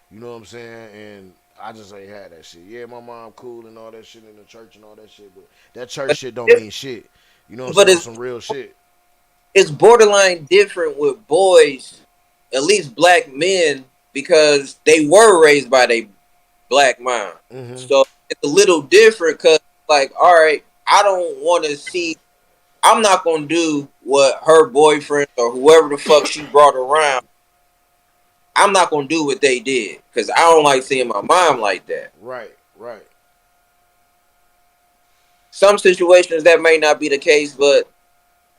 You know what I'm saying? And I just ain't had that shit. Yeah, my mom cool and all that shit in the church and all that shit, but that church shit don't mean shit. You know what I'm saying? On some real shit. It's borderline different with boys, at least black men, because they were raised by their black mom. So it's a little different because, like, all right, I don't want to see. I'm not gonna do what her boyfriend or whoever the fuck she brought around. I'm not gonna do what they did because I don't like seeing my mom like that. Right. Some situations that may not be the case, but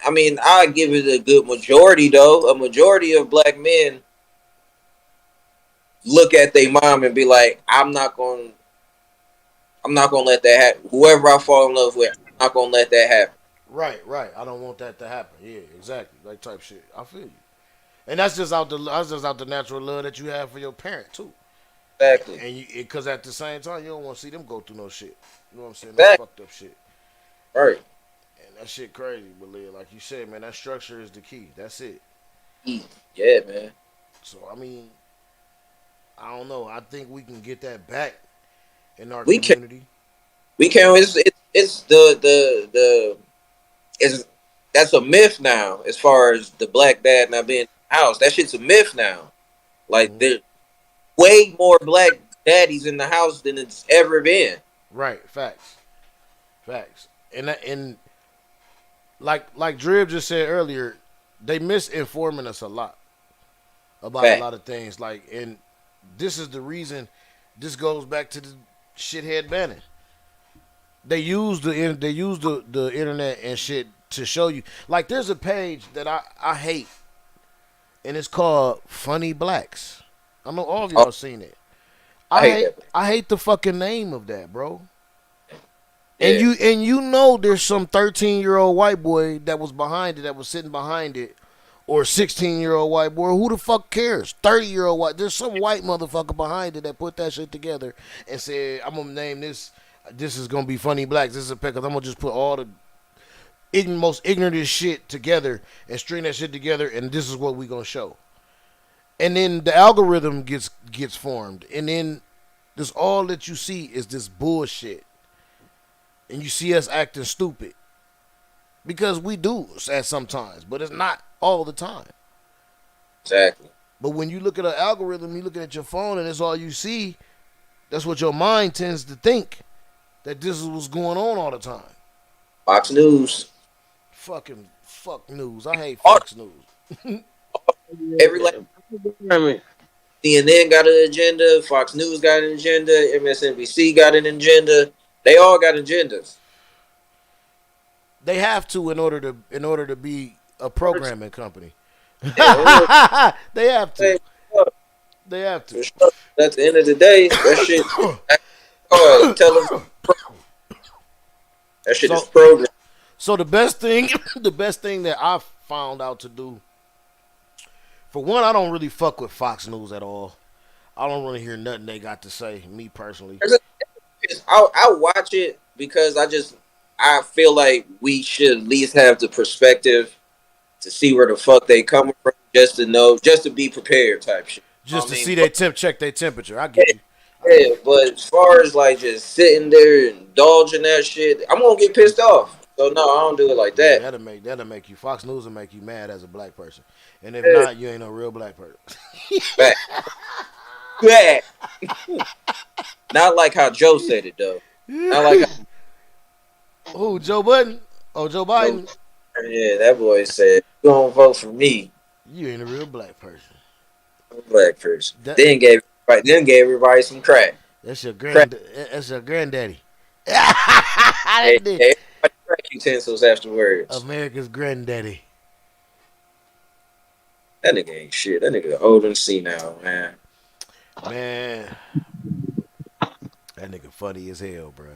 I mean, I give it a good majority though. A majority of black men look at their mom and be like, I'm not gonna let that happen. Whoever I fall in love with, I'm not gonna let that happen. Right. I don't want that to happen. Yeah, exactly. Like type shit. I feel you. And that's just out the natural love that you have for your parent too. Exactly. And because at the same time, you don't want to see them go through no shit. You know what I'm saying? Exactly. No fucked up shit. Right. And that shit crazy, but like you said, man, that structure is the key. That's it. Yeah, man. So I mean, I don't know. I think we can get that back in our We community. can. It's the it's that's a myth now as far as the black dad not being in the house. That shit's a myth now. Like there's way more black daddies in the house than it's ever been. Right. Facts. And like Drib just said earlier, they misinforming us a lot about a lot of things. Like, and this is the reason. This goes back to the shithead Bannon. They use the internet and shit to show you. Like, there's a page that I hate, and it's called Funny Blacks. I know all of y'all seen it. I hate the fucking name of that, bro. Yeah. And you know there's some 13-year-old white boy that was behind it, that was sitting behind it, or 16-year-old white boy. Who the fuck cares? 30-year-old white. There's some white motherfucker behind it that put that shit together and said, I'm gonna name this. This is gonna be Funny Blacks. This is a pick. I'm gonna just put all the most ignorant shit together and string that shit together, and this is what we gonna show. And then the algorithm gets formed, and then this all that you see is this bullshit. And you see us acting stupid. Because we do at sometimes, but it's not all the time. Exactly. But when you look at an algorithm, you're looking at your phone and that's all you see, that's what your mind tends to think, that this is what's going on all the time. Fox News. Fuck news. I hate Fox News. Every CNN got an agenda, Fox News got an agenda, MSNBC got an agenda. They all got agendas. They have to in order to be a programming company. Yeah, They have to. hey, fuck, They have to. for sure. At the end of the day, that shit, television, that shit is So programmed. so the best thing the best thing that I found out to do, for one, I don't really fuck with Fox News at all. I don't really hear nothing they got to say, me personally. I watch it because I feel like we should at least have the perspective to see where the fuck they coming from, just to know, just to be prepared, type shit. Just I to mean, see but, check their temperature. I get you. I get yeah, you. but as far as like just sitting there and indulging that shit, I'm gonna get pissed off. So no, I don't do it like Yeah, that. that'll make you, Fox News will make you mad as a black person. And if Yeah, not, you ain't no real black person. back, back. Not like how Joe said it though. Not like how Who, Joe Budden? Oh, Joe Joe. Biden? Yeah, that boy said, "You gonna vote for me, You ain't a real black person. I'm a black person." That Then gave everybody some crack. that's your Crack. granddaddy. Hey, That nigga- hey, everybody crack utensils afterwards. America's granddaddy. That nigga ain't shit. That nigga old and senile, man. Man, that nigga funny as hell, bro.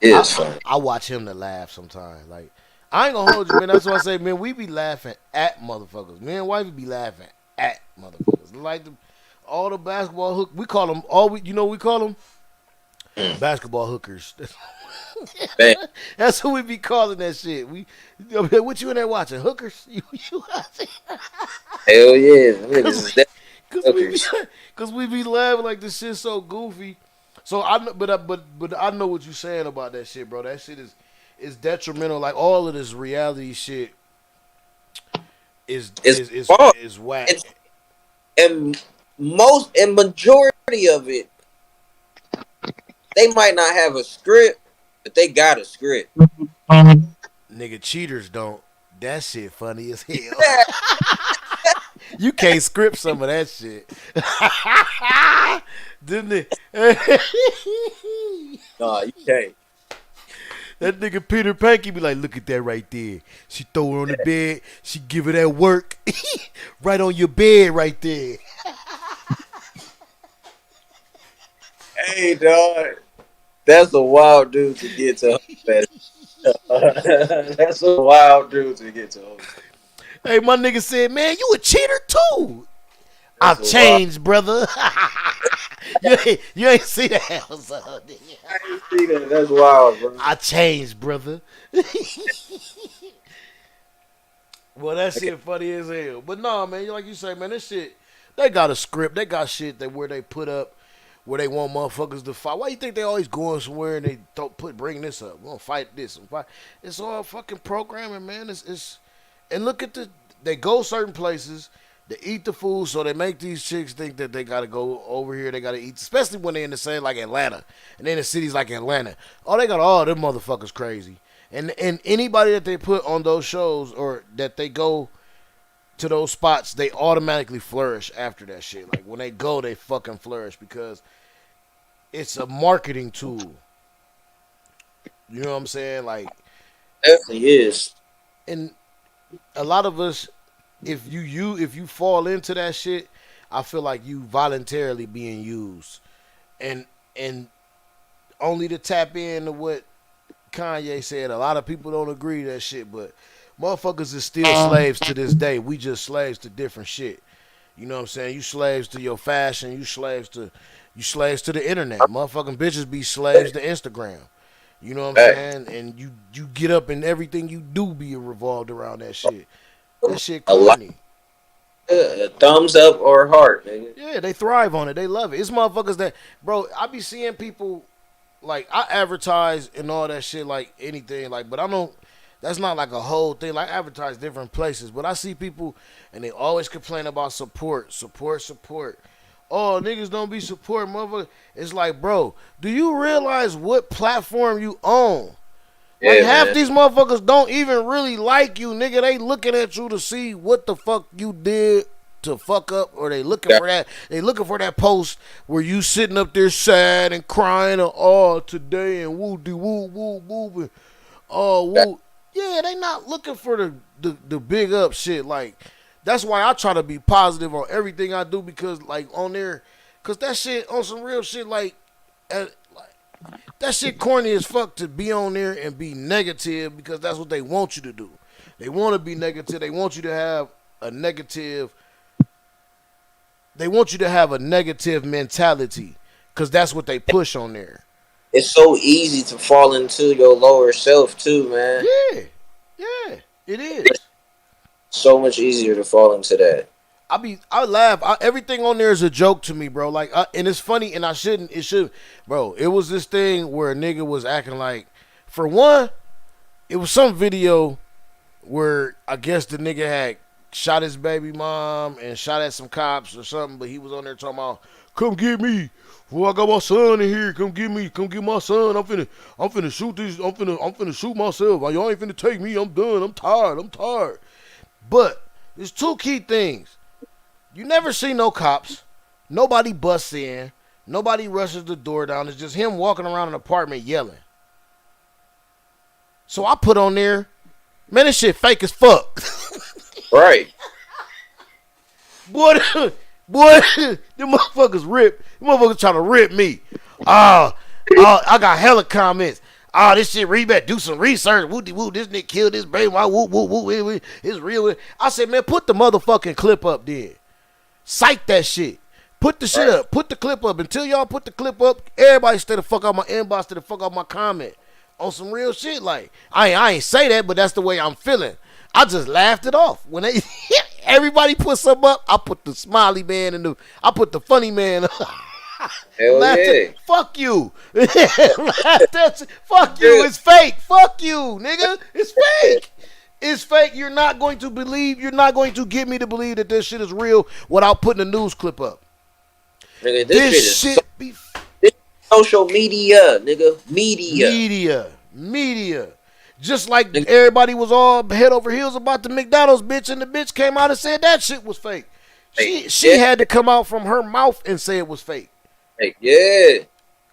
It is I, funny. I watch him to laugh sometimes. Like, I ain't gonna hold you, man. That's why I say, man, we be laughing at motherfuckers. Me and wifey be laughing at motherfuckers. Like all the basketball hook, we call them you know what we call them? Basketball hookers. Man, That's what we be calling that shit. What you in there watching? Hookers? You watching? hell yeah. Them niggas Cause, is dead cause we be, hookers. cause we be laughing like this shit so goofy. So but I know what you saying about that shit, bro. That shit is detrimental. Like all of this reality shit is It's is is, fun. is whack. It's, and majority of it, they might not have a script, but they got a script. Nigga, cheaters don't. That shit funny as hell. You can't script some of that shit. Didn't it? Nah, you can't. That nigga Peter Panky be like, look at that right there. She throw her on the bed. She give her that work. Right on your bed right there. Hey, dog. That's a wild dude to get to. That's a wild dude to get to. Hey, my nigga said, man, you a cheater too. That's I've a changed, brother. you ain't see that episode, did you? I ain't see that. That's wild, bro. I changed, brother. Well, that shit funny as hell. But nah, man, like you say, man, this shit, they got a script. They got shit that where they put up, where they want motherfuckers to fight. Why you think they always going somewhere and they don't bring this up? We're gonna fight this and fight. It's all fucking programming, man. It's and look at they go certain places. They eat the food, so they make these chicks think that they gotta go over here. They gotta eat, especially when they're in the same like Atlanta, and then in cities like Atlanta. Oh, they got all them motherfuckers crazy. And anybody that they put on those shows or that they go to those spots, they automatically flourish after that shit. Like when they go, they fucking flourish because it's a marketing tool. You know what I'm saying? Like, Definitely is. and a lot of us, if you fall into that shit, I feel like you voluntarily being used, and only to tap into what Kanye said. A lot of people don't agree to that shit, but motherfuckers is still slaves to this day. We just slaves to different shit. You know what I'm saying? You slaves to your fashion. You slaves to the internet. Motherfucking bitches be slaves to Instagram. You know what I'm saying? And you get up and everything you do be revolved around that shit. That shit A lot. corny. Thumbs up or heart, nigga. Yeah, they thrive on it. They love it. It's motherfuckers that, bro, I be seeing people, like, I advertise and all that shit like anything, like, but I don't, that's not like a whole thing. Like, I advertise different places, but I see people and they always complain about support. Oh, niggas don't be supporting, motherfucker. It's like, bro, do you realize what platform you own? Yeah, Like, half man. these motherfuckers don't even really like you, nigga. They looking at you to see what the fuck you did to fuck up, or they looking for that. They looking for that post where you sitting up there sad and crying, and oh, today and woo de woo woo woo, and oh woo. Yeah, they not looking for the big up shit. Like, that's why I try to be positive on everything I do, because like on there, cause that shit on some real shit, like that shit corny as fuck to be on there and be negative, because that's what they want you to do. They want to be negative. They want you to have a negative. They want you to have a negative mentality, because that's what they push on there. It's so easy to fall into your lower self too, man. Yeah, yeah, it is. So much easier to fall into that. I laugh. Everything on there is a joke to me, bro. Like, and it's funny, and it should, bro. It was this thing where a nigga was acting like, for one, it was some video where I guess the nigga had shot his baby mom and shot at some cops or something, but he was on there talking about, come get me. Well, I got my son in here. Come get me. Come get my son. I'm finna shoot this. I'm finna shoot myself. Y'all ain't finna take me. I'm done. I'm tired. But there's two key things. You never see no cops. Nobody busts in. Nobody rushes the door down. It's just him walking around an apartment yelling. So I put on there, man, this shit fake as fuck. Right. Boy, them motherfuckers rip. Them motherfuckers trying to rip me. I got hella comments. This shit, you better do some research. Woo, this nigga killed this baby. Woo, it's real. I said, man, put the motherfucking clip up then. Cite that shit. Put the shit up. Put the clip up. Until y'all put the clip up, everybody stay the fuck out my inbox, stay the fuck out my comment. On some real shit. Like, I ain't say that, but that's the way I'm feeling. I just laughed it off. When everybody put something up, I put the smiley man I put the funny man. Hell yeah. Fuck you. Fuck you. It's fake. Fuck you, nigga. It's fake. It's fake. You're not going to get me to believe that this shit is real without putting a news clip up. Nigga, this shit be social media, nigga. Media. Just like everybody was all head over heels about the McDonald's bitch, and the bitch came out and said that shit was fake. She had to come out from her mouth and say it was fake. Yeah.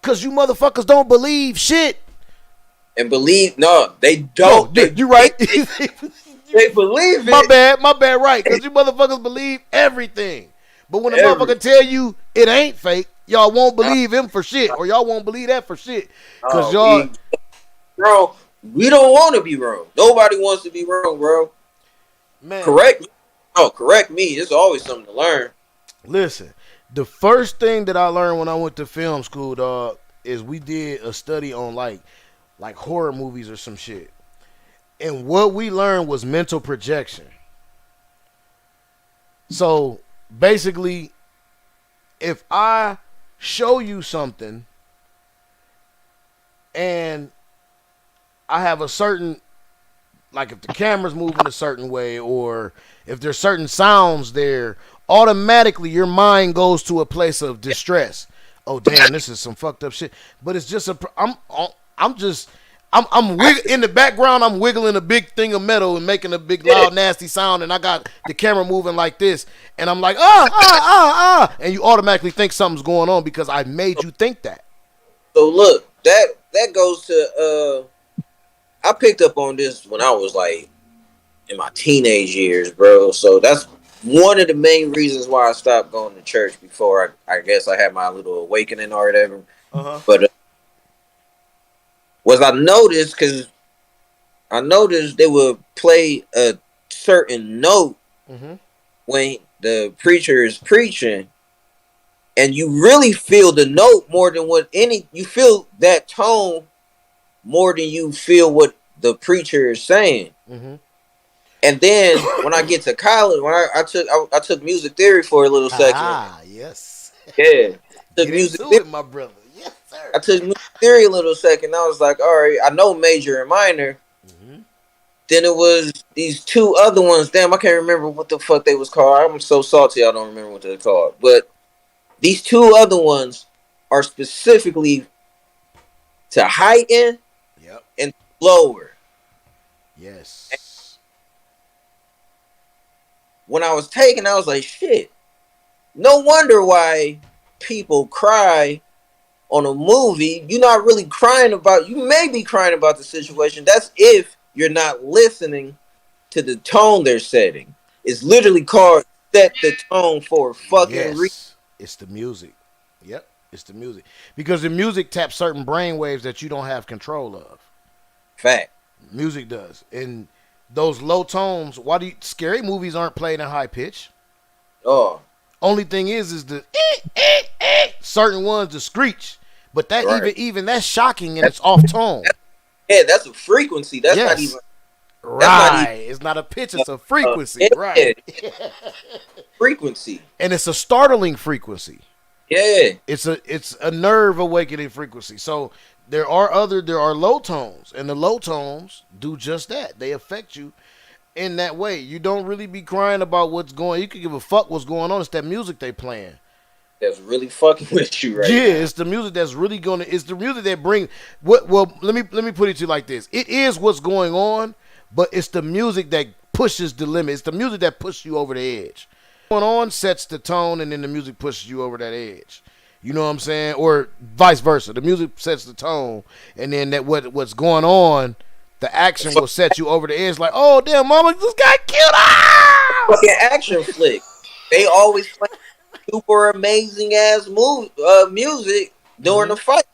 Cause you motherfuckers don't believe shit. And they don't. No, you right. They believe it. My bad, right. Cause you motherfuckers believe everything. But when a motherfucker tell you it ain't fake, y'all won't believe him for shit. Or y'all won't believe that for shit. Cause y'all... Bro, we don't want to be wrong. Nobody wants to be wrong, bro. Man. Correct me. Oh, correct me. There's always something to learn. Listen, the first thing that I learned when I went to film school, dog, is we did a study on like horror movies or some shit. And what we learned was mental projection. So basically, if I show you something and I have a certain, like if the camera's moving a certain way or if there's certain sounds there, automatically your mind goes to a place of distress. Oh damn, this is some fucked up shit. But it's just I'm in the background. I'm wiggling a big thing of metal and making a big loud nasty sound, and I got the camera moving like this, and I'm like and you automatically think something's going on because I made you think that. So look, that goes to I picked up on this when I was like in my teenage years, bro. So that's one of the main reasons why I stopped going to church before I guess I had my little awakening or whatever. But I noticed they would play a certain note when the preacher is preaching, and you really feel the note more than you feel that tone more than you feel what the preacher is saying. And then when I get to college, when I took music theory for a little second. Yes. Yeah. Took music theory, my brother. Yes, sir. I took music theory a little second. I was like, all right, I know major and minor. Then it was these two other ones. Damn, I can't remember what the fuck they was called. I'm so salty I don't remember what they're called. But these two other ones are specifically to heighten and lower. Yes. And when I was taking, I was like, shit. No wonder why people cry on a movie. You're not really crying about, you may be crying about the situation. That's if you're not listening to the tone they're setting. It's literally called set the tone for a fucking reason. Yes, it's the music. Yep, it's the music because the music taps certain brain waves that you don't have control of. Fact. Music does, and those low tones. Why do scary movies aren't played in high pitch? Oh, only thing is the certain ones the screech, but that right. even that's shocking and it's off tone. Yeah, that's a frequency. That's not even right. Not even, it's not a pitch; it's a frequency. Right. Frequency, and it's a startling frequency. Yeah, it's a nerve awakening frequency. So there are low tones, and the low tones do just that. They affect you in that way. You don't really be crying about what's going. You can give a fuck what's going on. It's that music they playing. That's really fucking with you right now. It's the music that's really gonna. It's the music that bring. What? Well, let me put it to you like this. It is what's going on, but it's the music that pushes the limit. It's the music that pushes you over the edge. Going on sets the tone, and then the music pushes you over that edge. You know what I'm saying? Or vice versa. The music sets the tone, and then that what's going on, the action will set you over the edge. Like, oh damn, mama just got killed. Ah! Fucking action flick. They always play super amazing ass music during the fight.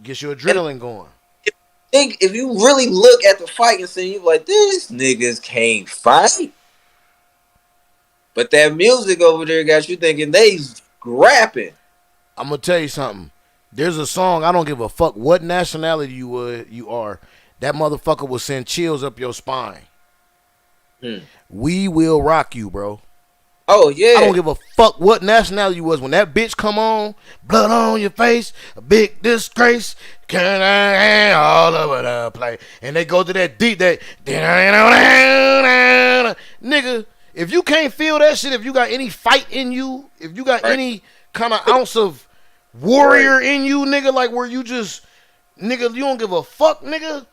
Gets your adrenaline going. If you really look at the fighting scene, you're like, these niggas can't fight. But that music over there got you thinking they scrapping. I'm gonna tell you something. There's a song, I don't give a fuck what nationality you are. That motherfucker will send chills up your spine. We will rock you, bro. Oh yeah. I don't give a fuck what nationality you was. When that bitch come on, blood on your face, a big disgrace, can I all over the place. And they go to that deep that nigga. If you can't feel that shit, if you got any fight in you, if you got any kind of ounce of warrior in you, nigga, like where you just, nigga, you don't give a fuck, nigga,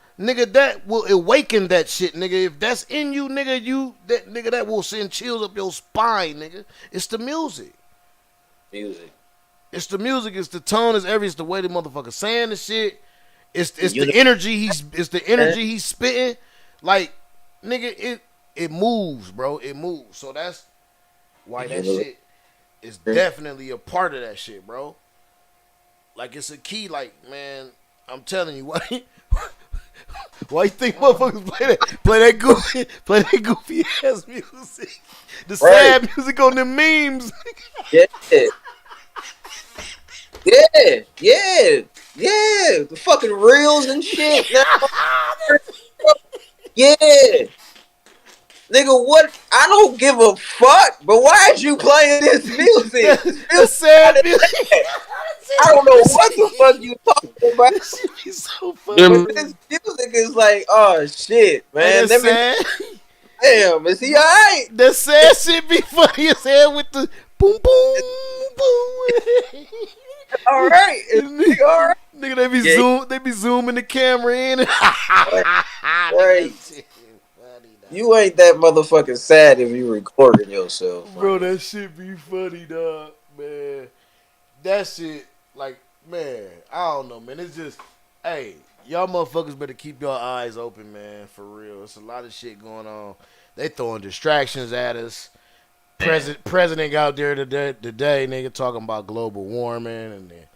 that will awaken that shit, nigga. If that's in you, nigga, that will send chills up your spine, nigga. It's the music. It's the music. It's the tone. It's the way the motherfucker saying the shit. It's the energy he's spitting. Like, nigga, it moves, bro. It moves. So that's why that shit is definitely a part of that shit, bro. Like, it's a key. Like, man, I'm telling you, why you think motherfuckers play that goofy ass music? The sad music on the memes. Yeah. The fucking reels and shit. Yeah. Nigga, what? I don't give a fuck, but why is you playing this music? The sad music. I don't know what the fuck you talking about. This shit be so funny. But this music is like, oh shit, man. Damn, is he alright? The sad shit be funny as hell with the boom boom boom. All right, all right. Nigga, they be zooming the camera in. Right. You ain't that motherfucking sad if you recording yourself, bro. That shit be funny, dog, man. That shit, like, man, I don't know, man. It's just, hey, y'all motherfuckers better keep your eyes open, man, for real. It's a lot of shit going on. They throwing distractions at us. President out there today, nigga, talking about global warming and then.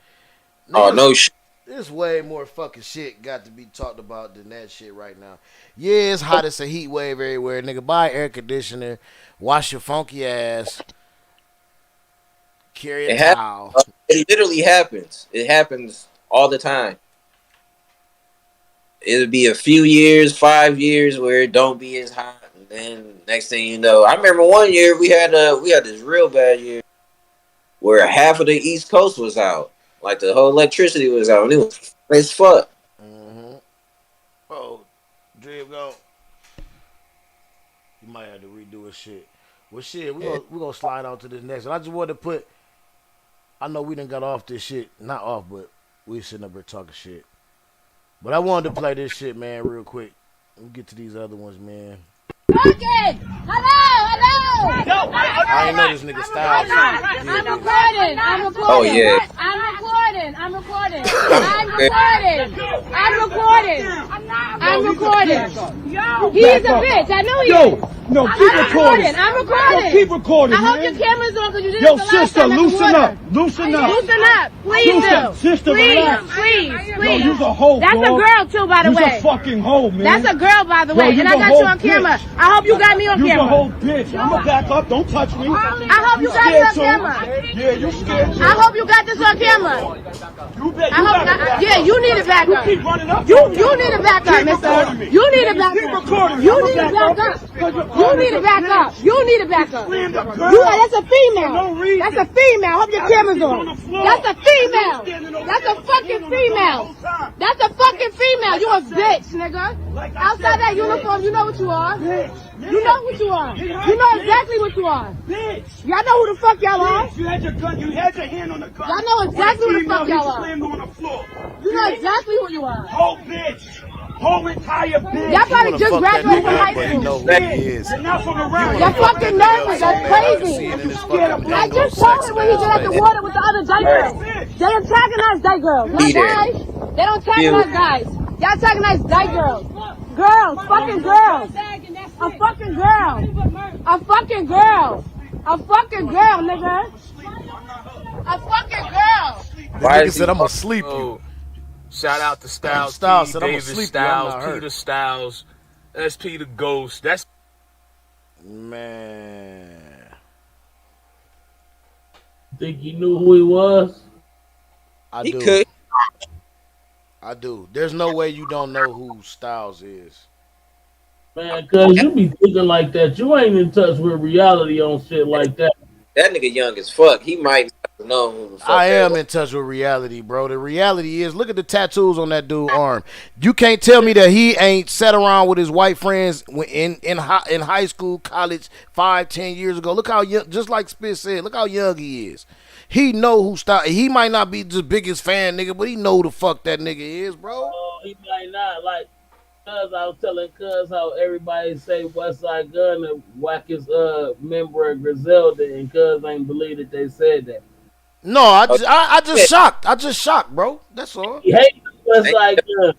Oh, no shit. There's way more fucking shit got to be talked about than that shit right now. Yeah, it's hot as a heat wave everywhere, nigga. Buy air conditioner, wash your funky ass, carry a towel. It literally happens. It happens all the time. It'll be a few years, 5 years where it don't be as hot, and then next thing you know, I remember one year we had this real bad year where half of the East Coast was out. Like, the whole electricity was out, and it was as fuck. Mm-hmm. Oh, Dream gone. You might have to redo his shit. Well, shit, we're gonna slide on to this next one. I just wanted to put, I know we done got off this shit. Not off, but we sitting up here talking shit. But I wanted to play this shit, man, real quick. Let me get to these other ones, man. Hello. I ain't know this nigga style. I'm recording. Oh, yeah. I'm recording. recording. I'm recording. I'm recording. I'm recording. I'm recording. Yo, he's a bitch. I know he is. No, keep recording. I'm recording. Yo, keep recording, I hope man. your camera's on because you did Yo, it the last sister, time at the loosen water. up. Loosen up. Loosen up. Please do. Sister, please, relax. please. Yo, you's a hoe, That's dog. a girl too, by the You's way. a fucking hoe, man. That's a girl, by the way. Yo, And I got you on camera. Bitch. I hope you got me on You's camera. a whole bitch. I'ma back up. Don't touch me. I hope you got me on camera. Yeah, you scared too. I hope you got this on camera. You bet. Yeah, you need to back up. Keep running up. You need to back up, mister. You need to back Keep up. recording me. You need to back up. You need to back up. You need to back up. That's a female. That's a female. Hope your camera's on. That's a female. That's a fucking female. That's a fucking female. You a bitch, nigga. Outside that uniform, you know what you are. You know what you are. You know exactly what you are. Bitch. Y'all know who the fuck y'all are. You had your gun. You had your hand on the gun. Y'all know exactly who the fuck y'all are. Slammed on the floor. You know exactly who you are. Whole bitch. Whole entire bitch. Y'all probably just graduated from high But he school. know who he is. And not from around. You're fucking nervous. That's crazy. I just told him when he get at the water with the other day girls. They antagonize day girls, not guys. They don't antagonize guys. Y'all antagonize day girls. Girls, fucking girls. A fucking girl. A fucking girl. A fucking girl, nigga. A fucking girl. The nigga said, I'm gonna sleep you. Shout out to Styles, Styles P, said, "I'ma David sleep you, I'm not Styles, hurt." Peter Styles, SP the Ghost. That's Man. Think you knew who he was? I He do. could. I do. There's no way you don't know who Styles is. Man, cause you be thinking like that. You ain't in touch with reality on shit like that. That nigga young as fuck. He might not know who the fuck I that am was. in touch with reality, bro. The reality is, look at the tattoos on that dude's arm. You can't tell me that he ain't sat around with his white friends in high school, college, 5-10 years ago. Look how young, just like Spitz said, look how young he is. He know who Styles. He might not be the biggest fan, nigga, but he know who the fuck that nigga is, bro. He might not like. Cause I was telling Cuz how everybody say Westside Gun the wackest member of Griselda, and Cuz ain't believe that they said that. No, I just shocked. I just shocked, bro. That's all. He hates Westside Gun.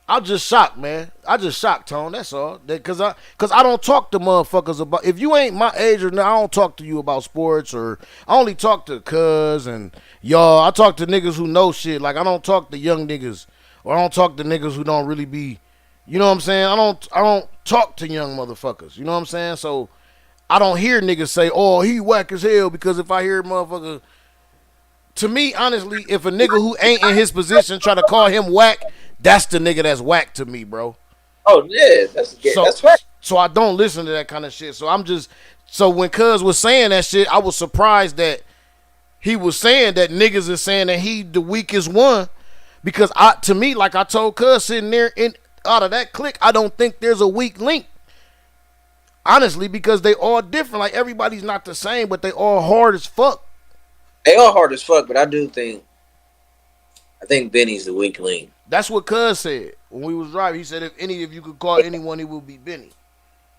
I'm just shocked, man. I just shocked, Tone. That's all. Cause I don't talk to motherfuckers about. If you ain't my age or no, I don't talk to you about sports, or I only talk to Cuz and y'all. I talk to niggas who know shit. Like I don't talk to young niggas, or I don't talk to niggas who don't really be. You know what I'm saying? I don't talk to young motherfuckers. You know what I'm saying? So I don't hear niggas say, "Oh, he whack as hell," because if I hear a motherfucker. To me, honestly, if a nigga who ain't in his position try to call him whack, that's the nigga that's whack to me, bro. Oh yeah, that's right. So I don't listen to that kind of shit. So when Cuz was saying that shit, I was surprised that he was saying that niggas is saying that he the weakest one, because to me, like I told Cuz sitting there out of that clique, I don't think there's a weak link. Honestly, because they all different. Like everybody's not the same, but they all hard as fuck. They all hard as fuck, but I think Benny's the weak link. That's what Cuz said when we was driving. He said if any of you could call anyone, it would be Benny.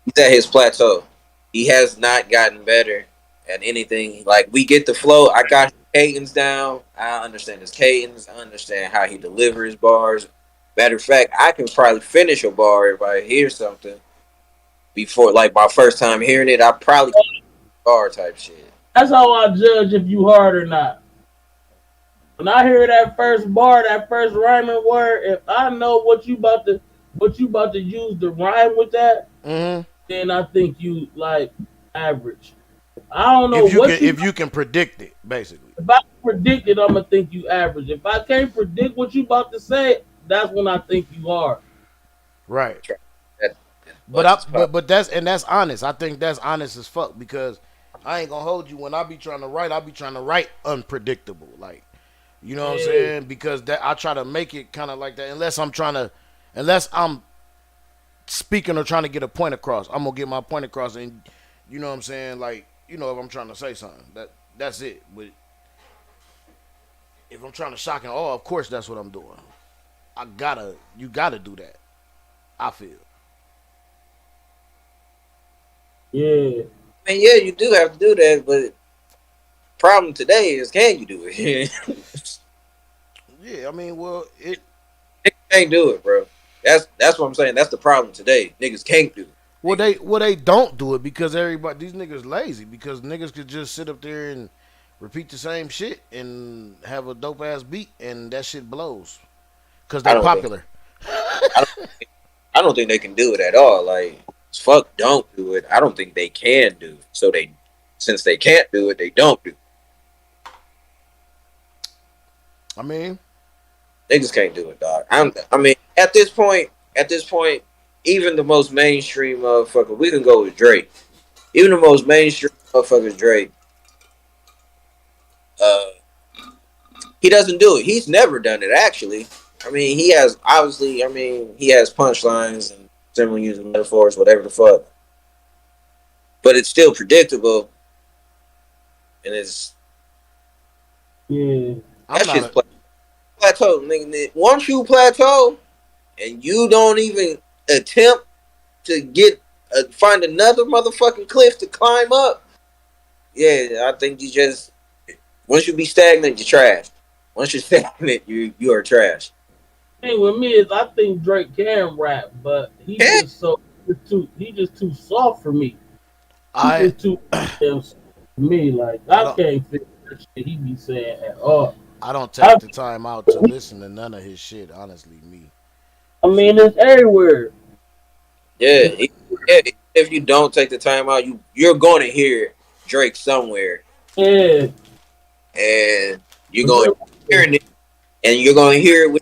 He's at his plateau. He has not gotten better at anything. Like, we get the flow. I got his cadence down. I understand his cadence. I understand how he delivers bars. Matter of fact, I can probably finish a bar if I hear something before, like my first time hearing it. I probably bar type shit. That's how I judge if you hard or not. When I hear that first bar, that first rhyming word, if I know what you about to use to rhyme with that, then I think you like average. I don't know if you can predict it, basically. If I can predict it, I'm gonna think you average. If I can't predict what you about to say, that's when I think you hard. Right. But that's honest. I think that's honest as fuck, because I ain't gonna hold you. When I be trying to write unpredictable, like, you know what I'm saying? Because that I try to make it kind of like that. Unless I'm speaking or trying to get a point across, I'm gonna get my point across, and you know what I'm saying? Like, you know, if I'm trying to say something, that's it. But if I'm trying to shock and awe, of course that's what I'm doing. You gotta do that. I feel. Yeah. I mean, yeah, you do have to do that, but problem today is, can you do it? Yeah, I mean, well, Niggas can't do it, bro. That's what I'm saying. That's the problem today. Niggas can't do it. they don't do it because these niggas lazy because niggas could just sit up there and repeat the same shit and have a dope ass beat and that shit blows because I they don't think. popular. I don't. I don't think they can do it at all. Like, fuck, don't do it. I don't think they can do it. So since they can't do it, they don't do it. I mean, Niggas can't do it, dog. I mean, at this point, even the most mainstream motherfucker, we can go with Drake. Even the most mainstream motherfucker, Drake, uh, he doesn't do it. He's never done it, actually. I mean, he has, obviously, he has punchlines and similar using metaphors, whatever the fuck. But it's still predictable. And it's, Yeah. that shit's plateau, nigga. Once you plateau and you don't even attempt to find another motherfucking cliff to climb up, yeah, I think once you be stagnant, you're trash. Once you're stagnant, you are trash. Thing with me is I think Drake can rap, but he just too soft for me. He's just too damn soft for me. Like I can't fit that shit he be saying at all. I don't take the time out to listen to none of his shit. Honestly, me. I mean, it's everywhere. Yeah, if you don't take the time out, you're going to hear Drake somewhere. Yeah, and you're going to hear it, and you're going to hear it with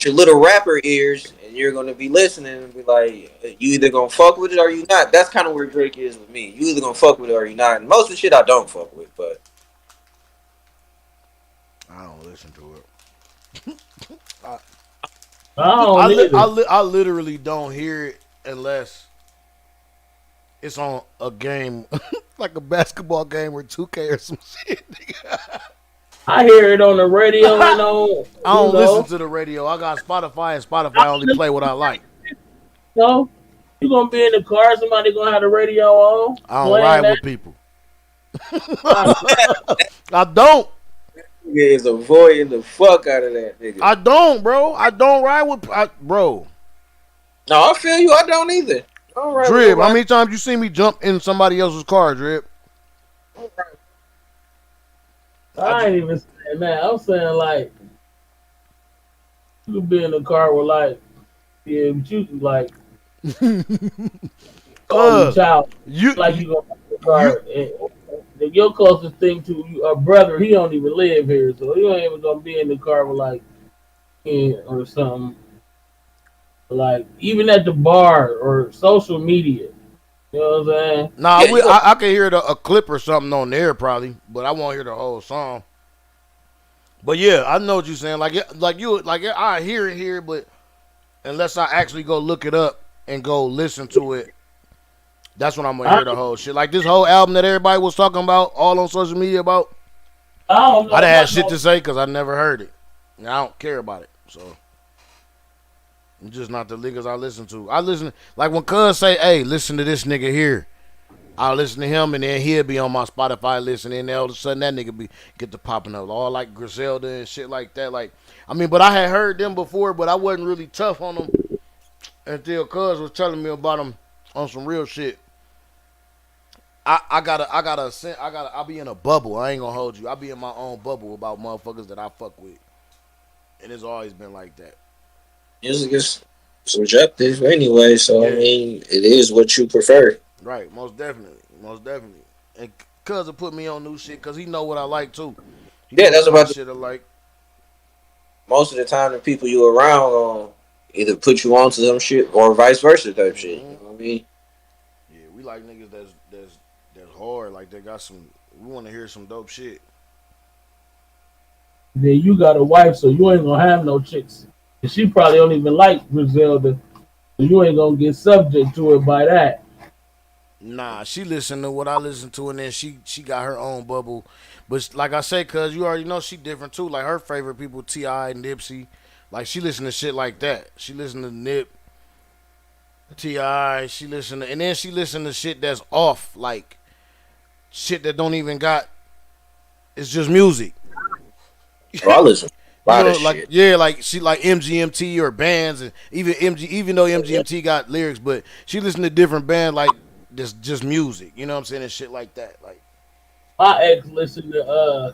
your little rapper ears, and you're going to be listening and be like, you either going to fuck with it or you not. That's kind of where Drake is with me. You either going to fuck with it or you not. And most of the shit I don't fuck with, but I don't listen to it. I literally don't hear it unless it's on a game, like a basketball game or 2K or some shit. I hear it on the radio and on. I don't listen to the radio. I got Spotify, and Spotify only play what I like. No, you gonna be in the car, somebody gonna have the radio on. I don't ride with people. I don't. Yeah, is avoiding the fuck out of that nigga. I don't, bro. I don't ride with bro. No, I feel you. I don't either. Drip, how many times you see me jump in somebody else's car, Drip? I ain't even saying that. I'm saying like you could be in the car with like, yeah, but you could like call your child like you gonna in the car. And your closest thing to a brother, he don't even live here, so he ain't even gonna be in the car with like or something. Like even at the bar or social media. You know what I'm saying? Nah, I can hear a clip or something on there probably, but I won't hear the whole song. But yeah, I know what you're saying. Like I hear it here, but unless I actually go look it up and go listen to it, that's when I'm gonna hear the whole shit. Like this whole album that everybody was talking about, all on social media about. I done had shit to say because I never heard it, and I don't care about it. So. I'm just not the niggas I listen to. I listen, like when Cuz say, hey, listen to this nigga here. I'll listen to him and then he'll be on my Spotify list and then all of a sudden that nigga get to popping up. All like Griselda and shit like that. Like, I mean, but I had heard them before, but I wasn't really tough on them until Cuz was telling me about them on some real shit. I'll be in a bubble. I ain't gonna hold you. I'll be in my own bubble about motherfuckers that I fuck with. And it's always been like that. Music is subjective anyway, so yeah. I mean, it is what you prefer. Right, most definitely. And Cuz will put me on new shit because he know what I like too. That's about shit I like. Most of the time, the people you around either put you onto some shit or vice versa type shit. You know what I mean? Yeah, we like niggas that's hard. Like they got some. We want to hear some dope shit. Then you got a wife, so you ain't gonna have no chicks. And she probably don't even like Griselda. So you ain't gonna get subject to it by that. Nah, she listen to what I listen to, and then she got her own bubble. But like I say, cuz you already know she different too. Like her favorite people, T.I. and Nipsey. Like she listen to shit like that. She listen to Nip, T.I. And then she listen to shit that's off, like shit that don't even got It's just music. Bro, I listen to a You lot know, of like shit. yeah, like she like MGMT or bands, and even though MGMT got lyrics, but she listen to different bands like just music. You know what I'm saying, and shit like that. Like My ex listened to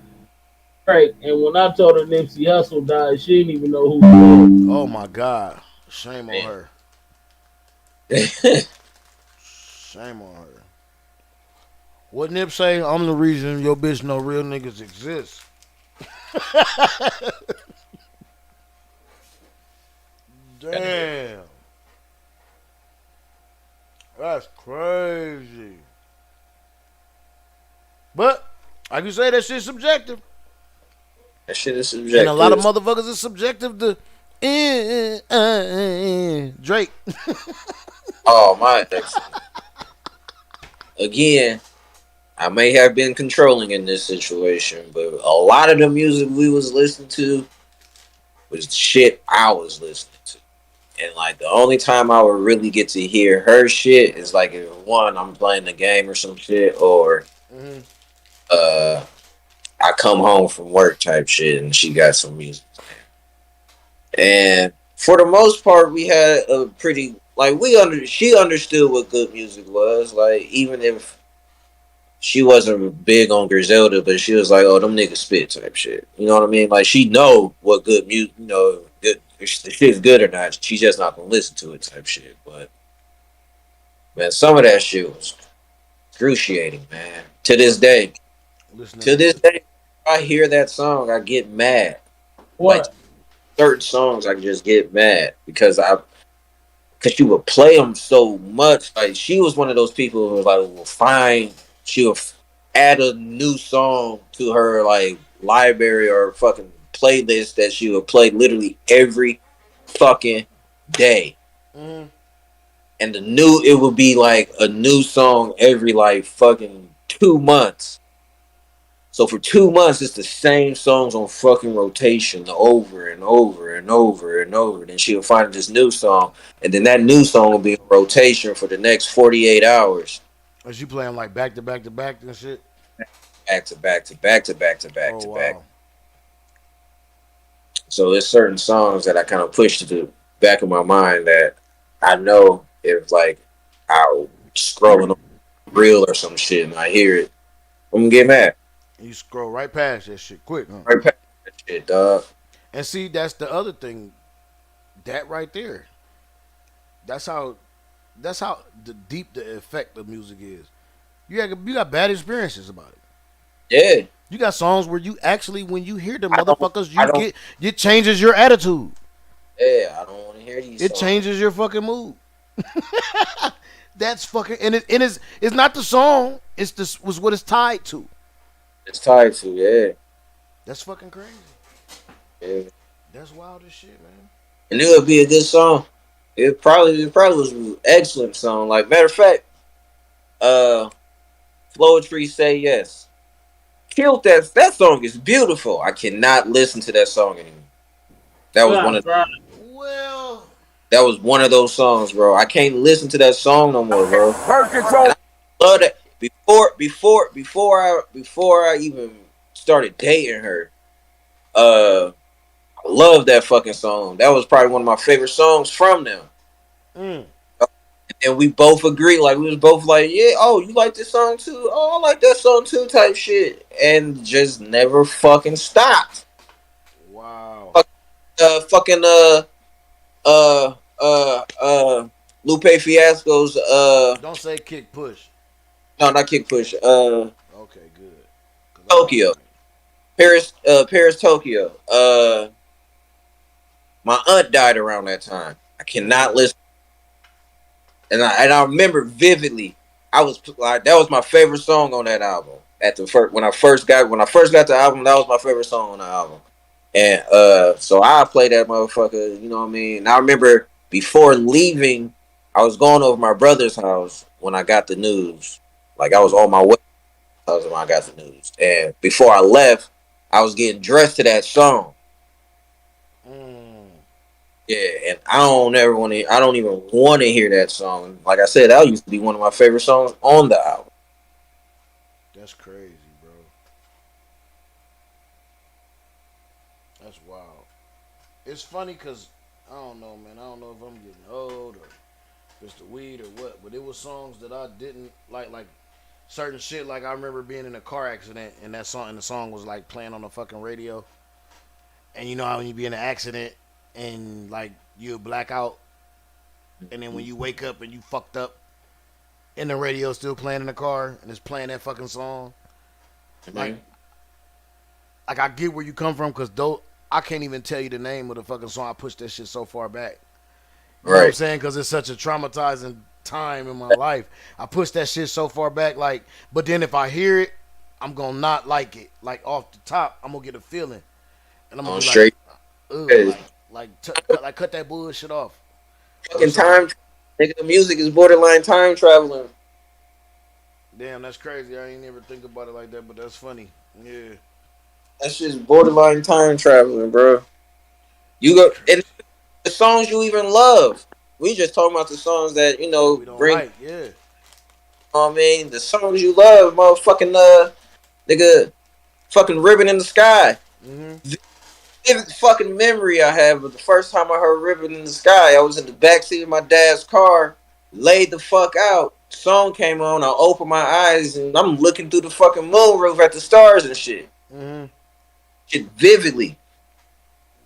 Drake, and when I told her Nipsey Hussle died, she didn't even know who he was. oh my god, shame on Man. her. Shame on her. What Nip say? I'm the reason your bitch know real niggas exist. Damn. That's crazy. But, like you say, that shit's subjective. That shit is And a lot of subjective. motherfuckers is subjective to Drake. Oh my ex. Again, I may have been controlling in this situation, but a lot of the music we was listening to was shit I was listening to. And like the only time I would really get to hear her shit is like if one, I'm playing the game or some shit, or Mhm. uh I come home from work type shit and she got some music. And for the most part we had a pretty like she understood what good music was. Like even if she wasn't big on Griselda, but she was like, "Oh, them niggas spit" type shit. You know what I mean? Like she know what good music, good if the shit's good or not. She's just not gonna listen to it type shit. But man, some of that shit was excruciating, man. Listening To this to day, I hear that song, I get mad. Like What? certain songs, I just get mad because she would play them so much. Like she was one of those people who was like will find she will add a new song to her like library or fucking playlist that she would play literally every fucking day. Mhm. And it would be like a new song every like fucking 2 months. So for 2 months, it's the same songs on fucking rotation over and over and over and over. Then she'll find this new song, and then that new song will be on rotation for the next 48 hours, Is you playing like back to back to back and shit? back to back to back to back to back Oh to back. wow. So there's certain songs that I kind of push to the back of my mind that I know if like I'll scrolling on reel or some shit and I hear it, I'm gonna get mad. You scroll right past that shit quick, huh? Right past that shit, dog. And see, that's the other thing. That right there. That's how. That's how deep the effect of music is. You got bad experiences about it. Yeah. You got songs where you actually, when you hear the I don't. motherfuckers, I don't. it changes your attitude. Yeah. I don't want to hear these It songs. changes your fucking mood. That's fucking it's not the song. It's this was what it's tied to. It's tied to, yeah. That's fucking crazy. Yeah. That's wild as shit, man. And it would be a good song. It probably was an excellent song. Like matter of fact, uh Floetry Say Yes. Killed that song is beautiful. I cannot listen to that song anymore. That was one God, of bro. Well, that was one of those songs, bro. I can't listen to that song no more, bro. Birth control. And I love that before I even started dating her, I love that fucking song. That was probably one of my favorite songs from them. mm, And we both agree, like we was both like, yeah, oh, you like this song too? Oh, I like that song too, type shit. And just never fucking stopped. wow. Fucking uh Lupe Fiasco's Don't say kick push. no, not Kick Push, Okay, good. 'Cause I don't Tokyo. Paris Tokyo. My aunt died around that time. I cannot listen. And I remember vividly. I was like, that was my favorite song on that album. At the first, when I first got the album, that was my favorite song on the album. And so I played that motherfucker. You know what I mean? And I remember before leaving, I was going over my brother's house when I got the news. Like I was on my way to the house when I got the news. And before I left, I was getting dressed to that song. Mm, Yeah, and I don't even want to hear that song. Like I said, that used to be one of my favorite songs on the album. that's crazy, bro. it's funny because I don't know, man. I don't know if I'm getting old or it's the weed or what, but it was songs that I didn't like certain shit. Like I remember being in a car accident and the song was like playing on the fucking radio. And you know how when you be in an accident and like you black out, and then when you wake up and you fucked up, and the radio still playing in the car and it's playing that fucking song. Like I get where you come from because though I can't even tell you the name of the fucking song. I pushed that shit so far back. You know what I'm saying? Because it's such a traumatizing time in my life. I pushed that shit so far back, like, but then if I hear it, I'm gonna not like it. Like off the top, I'm gonna get a feeling, and I'm gonna be straight. Like cut that bullshit off. Fucking time, nigga. The music is borderline time traveling. Damn, that's crazy. I ain't never think about it like that, but that's funny. Yeah, that's just borderline time traveling, bro. You go and the songs you even love. We just talking about the songs that you know bring. Like, yeah. I mean, the songs you love, motherfucking nigga, fucking Ribbon in the Sky. Mm-hmm. Vivid fucking memory I have of the first time I heard Ribbon in the Sky. I was in the backseat of my dad's car, laid the fuck out. Song came on. I opened my eyes and I'm looking through the fucking moonroof at the stars and shit. Mm-hmm. Shit vividly.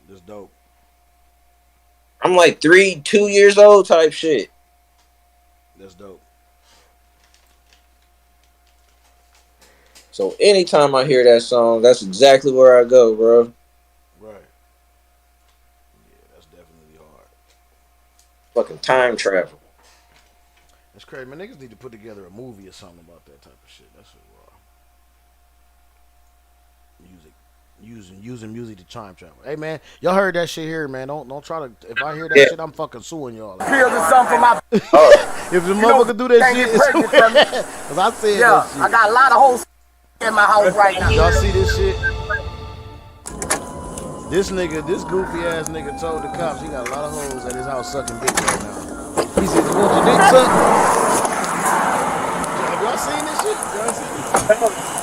That's dope. I'm like 2 years old type shit. That's dope. So anytime I hear that song, that's exactly where I go, bro. Right. Yeah, that's definitely hard. Fucking time travel. That's crazy, man. Niggas need to put together a movie or something about that type of shit. That's what using music to time travel. Hey man, y'all heard that shit here, man. Don't try to. If I hear that shit, I'm fucking suing y'all. Feel the song for my. If the motherfucker do that shit, it's because I said that shit. I got a lot of hoes in my house right now. Y'all see this shit? This goofy ass nigga told the cops he got a lot of hoes at his house sucking dick right now. He said, "You want your dick sucked?" Have y'all seen this shit? Y'all seen this?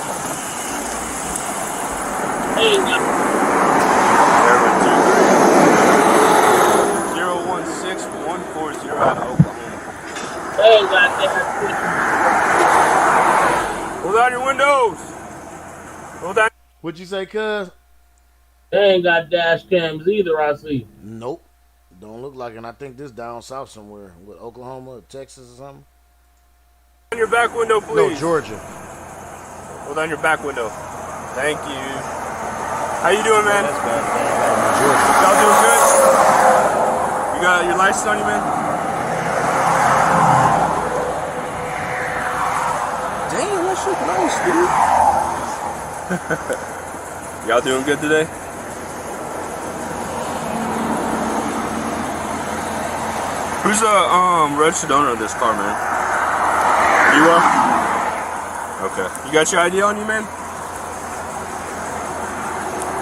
Hey, 016 140 out of Oklahoma. hey, goddamn. Roll down your windows. Roll down. What'd you say, cuz? They ain't got dash cams either, I see. Nope. Don't look like it. And I think this down south somewhere. With Oklahoma or Texas or something? On your back window, please. No, Georgia. Roll down your back window. Thank you. How you doing, man? That's bad. Y'all doing good? You got your license on you, man? Damn, that shit nice, dude. Y'all doing good today? Who's the registered owner of this car, man? You are? Okay. You got your ID on you, man?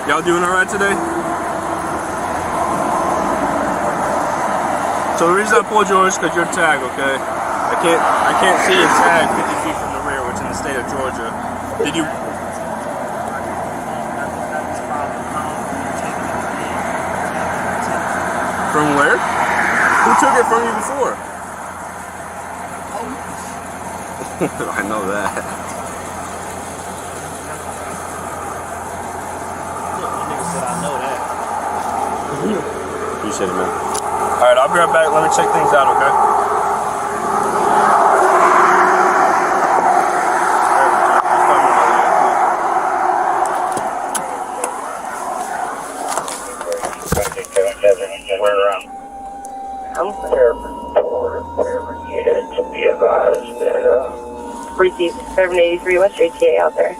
Y'all doing all right today? So the reason I pulled yours is because your tag, okay? I can't see your tag 50 feet from the rear, which in the state of Georgia. Did you? From where? Who took it from you before? I know that. Appreciate it, man. Alright, I'll be right back. Let me check things out, okay? I'm clear to be advised that received 783 West Street TA out there.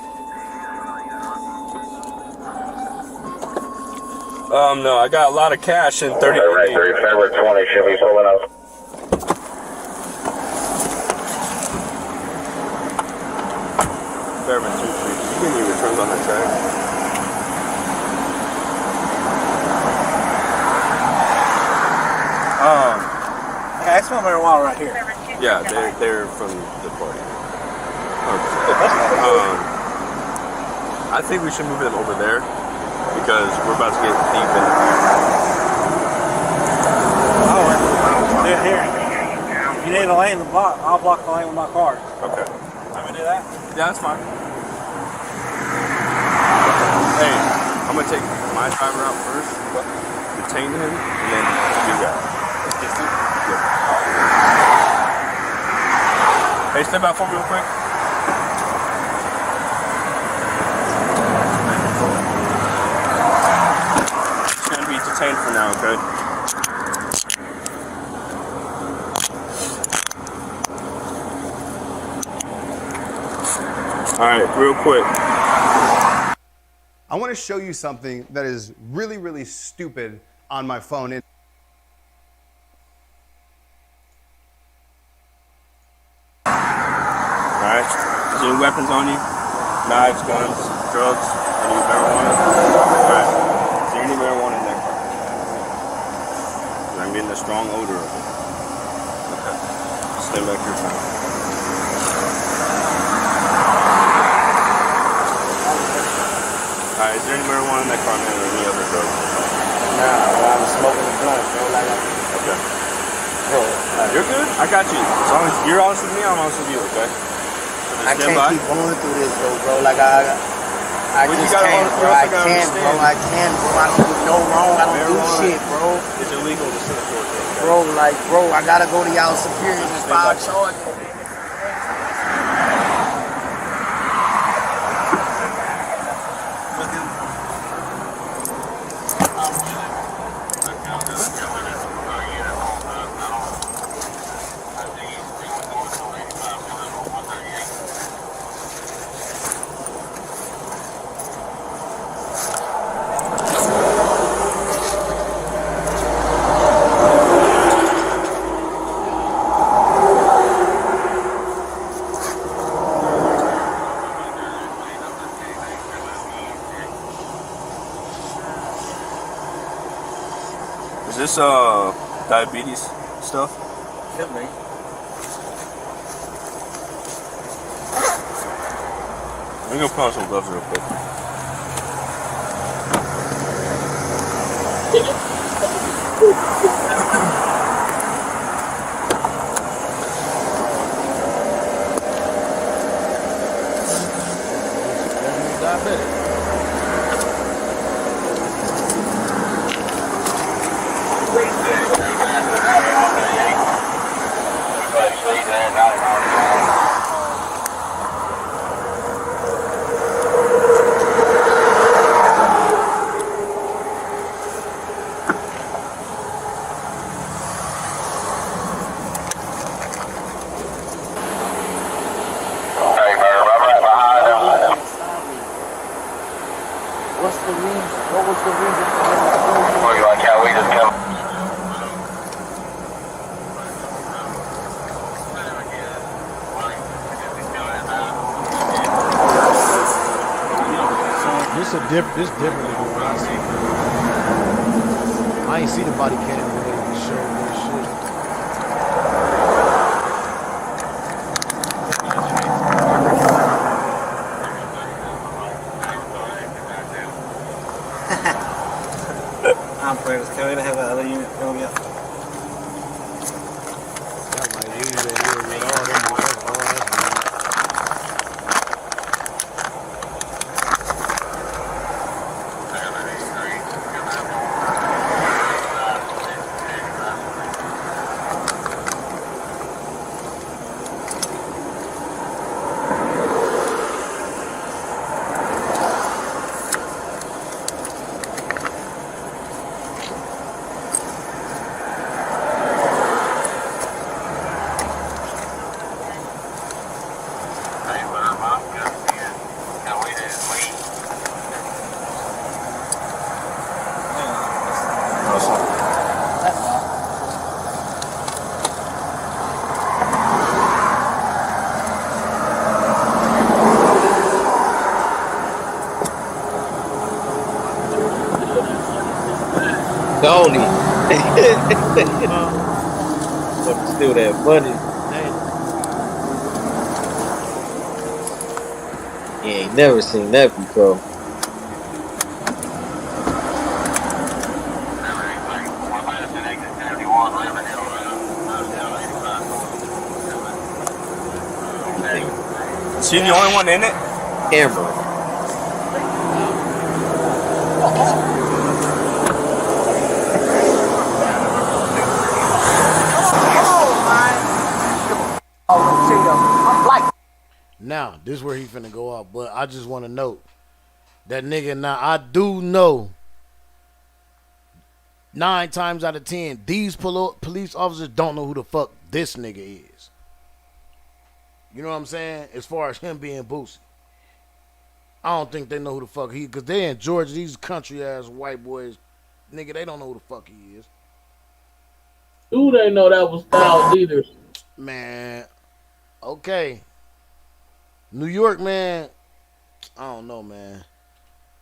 No, I got a lot of cash in 30. Right, 35 20 should be pulling up. Fairman 2 Street. You get any returns on that track? I smell marijuana right here. Yeah, they're from the party. I think we should move them over there because we're about to get deep in. you need a lane to block, I'll block the lane with my car. Okay. Let me do that? Yeah, that's fine. Hey, I'm gonna take my driver out first, detain him, and then do that. Yeah. Hey, step out for me real quick. He's gonna be detained for now, okay? All right, real quick. I want to show you something that is really, really stupid on my phone. All right. Is there any weapons on you? Knives, guns, drugs, any marijuana? All right. Is there any marijuana in that car? I'm getting a strong odor of it. Okay. Stand back here for me. Alright, is there any marijuana in that car, man, or any other drugs? Nah, but I'm smoking a blunt, bro. Okay. You're good. I got you. As long as you're honest with me, I'm honest with you, okay? So I can't keep going through this, bro. Like, I Well, just can't, bro. I can't, bro. I don't do no wrong. I don't do shit, bro. It's illegal to send a court case. Bro, like, bro, I gotta go to y'all superiors and file charges. Is this diabetes stuff? Could be. Let me go put on some gloves real quick. Diabetic. What's the reason? What was the reason for them? Like how we just come. This different than what I see. I ain't see the body cam when they showed this shit. I'm afraid it's going to have another unit going up. That might leave that here with all them. Tony. Steal that money. You ain't never seen that before. Is he the only one in it? Camera. Now, this is where he finna go off, but I just want to note that nigga. Now, I do know 9 times out of 10, these police officers don't know who the fuck this nigga is. You know what I'm saying? As far as him being Boosie, I don't think they know who the fuck he, because they in Georgia, these country ass white boys, nigga, they don't know who the fuck he is. Who they know that was Styles either? Man, okay. New York, man, I don't know, man.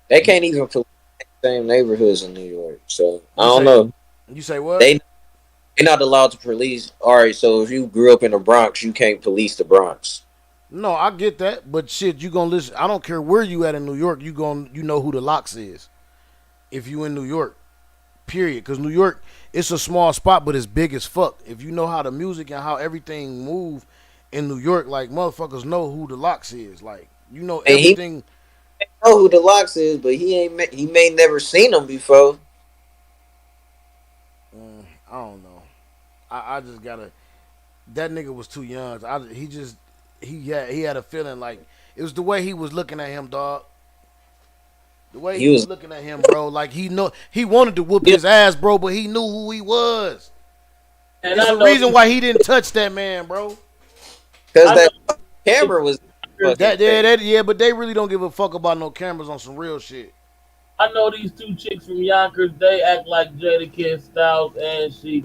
They can't even police the same neighborhoods in New York, so I don't know. You say what? They're not allowed to police. All right, so if you grew up in the Bronx, you can't police the Bronx. No, I get that, but shit, you gonna listen. I don't care where you at in New York. You know who the Locks is. If you in New York, period. Because New York, it's a small spot, but it's big as fuck. If you know how the music and how everything move in New York, like motherfuckers know who the Locks is. Like you know everything. He know who the Locks is, but he may never seen them before. I don't know. I just gotta. That nigga was too young. He had a feeling like it was the way he was looking at him, dog. The way he was looking at him, bro. Like he wanted to whoop his ass, bro, but he knew who he was. And there's a reason why he didn't touch that man, bro. Because that camera was but they really don't give a fuck about no cameras on some real shit. I know these 2 chicks from Yonkers. They act like Jadakiss, Styles, and Sheik.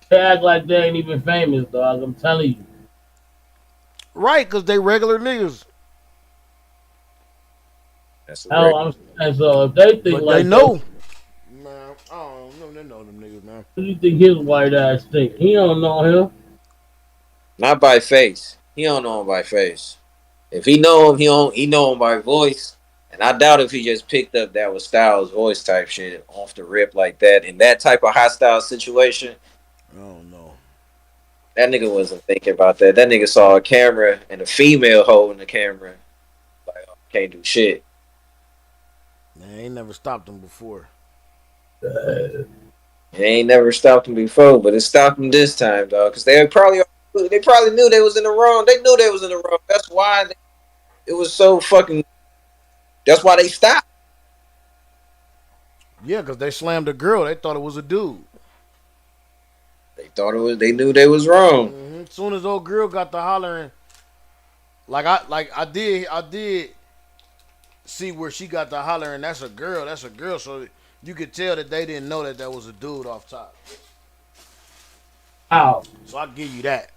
They act like they ain't even famous, dog. I'm telling you. Right, because they regular niggas. That's I'm saying, so if they think but like they know. Man, I don't know. They know them niggas, man. Who do you think his white ass think? He don't know him. Not by face. He don't know him by face. If he know him, he know him by voice. And I doubt if he just picked up that was Styles' voice type shit off the rip like that in that type of hostile situation. I don't know. That nigga wasn't thinking about that. That nigga saw a camera and a female holding the camera. Like, oh, can't do shit. Man, ain't never stopped him before. It ain't never stopped him before, but it stopped him this time, dog. Because they probably knew they was in the wrong. They knew they was in the wrong. That's why it was so fucking. That's why they stopped. Yeah, because they slammed a girl. They thought it was a dude. They thought it was. They knew they was wrong. Mm-hmm. As soon as old girl got to hollering, I did see where she got to hollering. That's a girl. That's a girl. So you could tell that they didn't know that was a dude off top. Ow. So I give you that.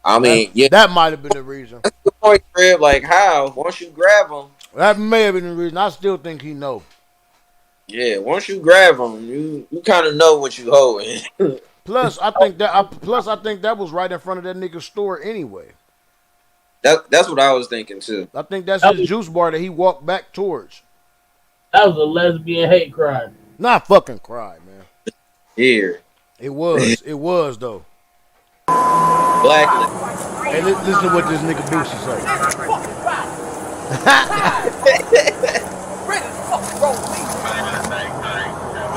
I mean, that might have been the reason. That's the point, Crib. Like how once you grab him, that may have been the reason. I still think he know. Yeah, once you grab him, you kind of know what you holding. Plus, I think that was right in front of that nigga's store anyway. That's what I was thinking too. I think that's his juice bar that he walked back towards. That was a lesbian hate crime. Not fucking cry, man. Here. It was though. Black. Hey, listen to what this nigga Boosie say.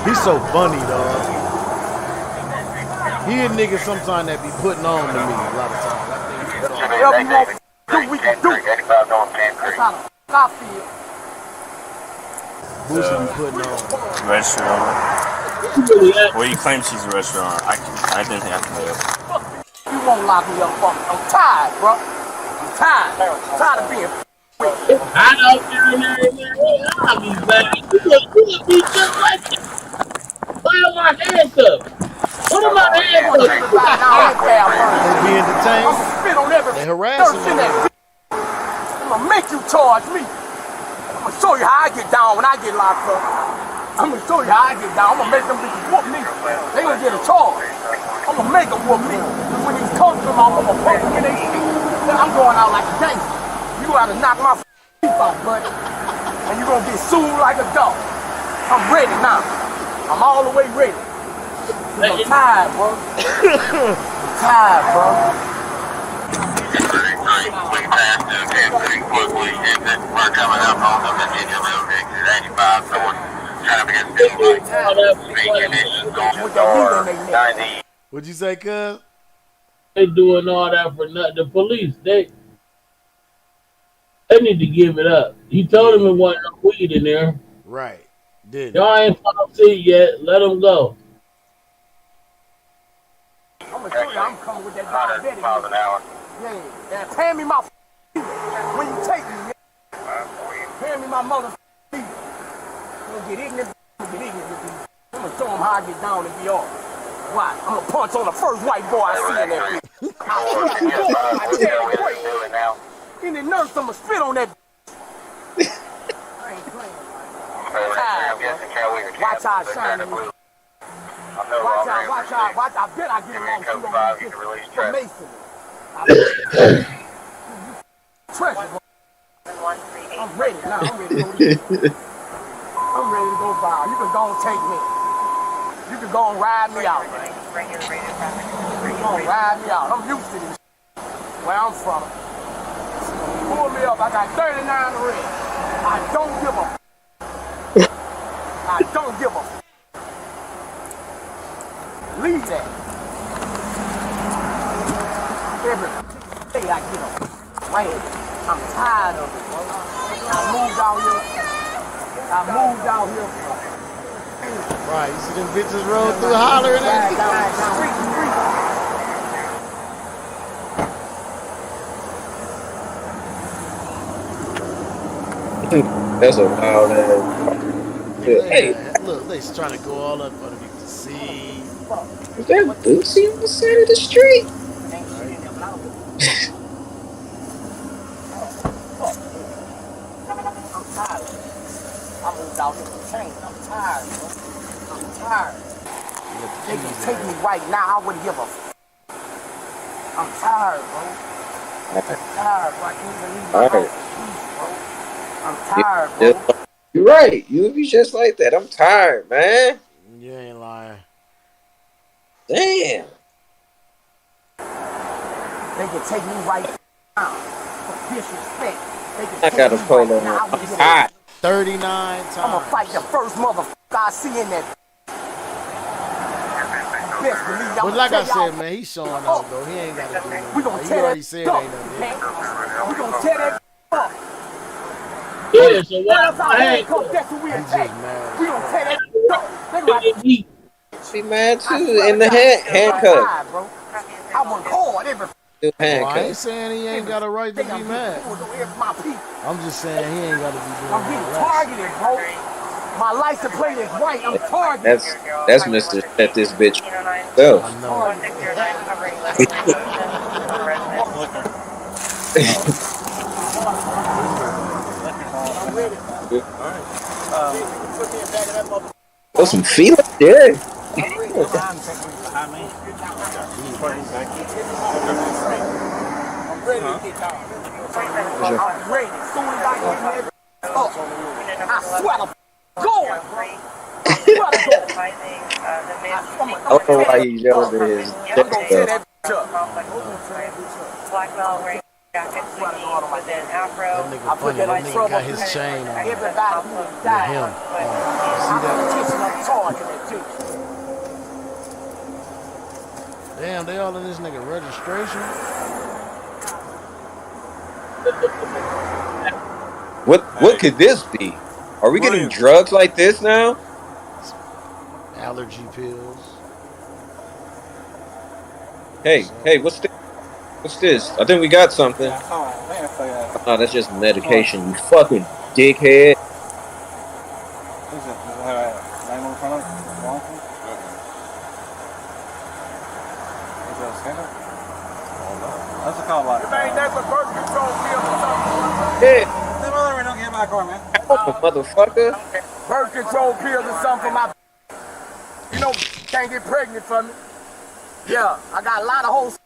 He's so funny, dog. He a nigga sometimes that be putting on to me a lot of times. I think we can do. That's how I feel. Boosie be putting on. Restaurant. Well, you claim she's a restaurant. I didn't have to. You won't lock me up, fuck. I'm tired, bro. I'm tired of being. I don't care. I'll be back. You gonna be just like that. Why am I handcuffed? What am I handcuffed? They be entertained. They harassing me. I'm gonna make you charge me. I'm gonna show you how I get down when I get locked up. I'm gonna show you how I get down. I'm gonna make them bitches whoop me. They gonna get a charge. I'm gonna make them whoop me. When these coaches come off, I'm gonna put them in their shit. Then I'm going out like a gangster. You gotta knock my teeth out, buddy. And you gonna get sued like a dog. I'm ready now. I'm all the way ready. I'm tired, bro. I'm tired, bro. We passed the Kansas City quickly exit. We're coming up on the Virginia Road exit 85 north. Traffic is still light. Speed conditions going north 90. What'd you say, cuz? They doing all that for nothing. The police, they need to give it up. He told him it wasn't no weed in there. Right. Did Y'all ain't found seat yet. Let him go. I'm gonna show you I'm coming with that diabetic. Miles an hour. Yeah, pay me my when you take me. Pay me my mother. I'm gonna get ignorant. I'm gonna show him how I get down and be off. Why? I'm gonna punch on the first white boy I see in that bitch. I'll shoot you boy on my dead quick. In the nurse, I'm gonna spit on that. I ain't playing. Tired, bro. Watch how I shine in this. Watch out. I bet I get along too long for Mason. Treasure, bro. I'm ready now. I'm ready to go. I'm ready to go by. You can go and take me. You can go and ride me out, man. You can go and ride me out. I'm used to this. Where I'm from. Pull me up. I got 39 red. I don't give a. I don't give a. Leave that. Every day I get up. Man, I'm tired of it, bro. I moved out here. Right, you see them bitches roll through hollering at you. That's a wild ass. Hey, Look, they trying to go all up underneath the sea. is that boosie on the side of the street? I'm tired. I moved out here for change. I'm tired, bro. I'm tired. They can take me right now. I wouldn't give a. I'm tired, bro. I'm tired, bro. I can't even leave my house. Bro. I'm tired, bro. You're right. You would be just like that. I'm tired, man. You ain't lying. Damn. They can take me right now. For disrespect. I got a polo on. I'm tired. 39 times. I'm gonna fight the first motherfucker I see in that. Best believe But like I said, man, he's showing out though. He ain't got to do nothing. We gonna He tear already that said up. ain't nothing. We gonna tear that up. Yeah, so why? That's what we attack. We gonna tear that up. She mad too in the handcuff. I work hard every. Oh, I ain't saying he ain't got a right to be mad. I'm just saying he ain't got to be doing I'm getting targeted, bro. My license plate is white. I'm targeted. That's Mr. Set this bitch. So. I know. Oh, some feeling there. I'm ready to get down. I'm ready. As soon as I get up, I swear to God. I don't know why he's yelling at his I'm gonna tear that bitch up. Black velvet jacket with an afro. That nigga funny. That nigga got his chain on. Everybody who died. Him. I'm charging it too. Damn, they all in this nigga registration. What could this be? Are we getting drugs like this now? Allergy pills. Hey, what's this? What's this? I think we got something. Oh, that's just medication, you fucking dickhead. What's it called? Like? Ain't that the birth control pill or something? Yeah. Don't get in my car, man. Motherfucker. Birth control pills or something for my. You know, can't get pregnant from me. Yeah, I got a lot of hoes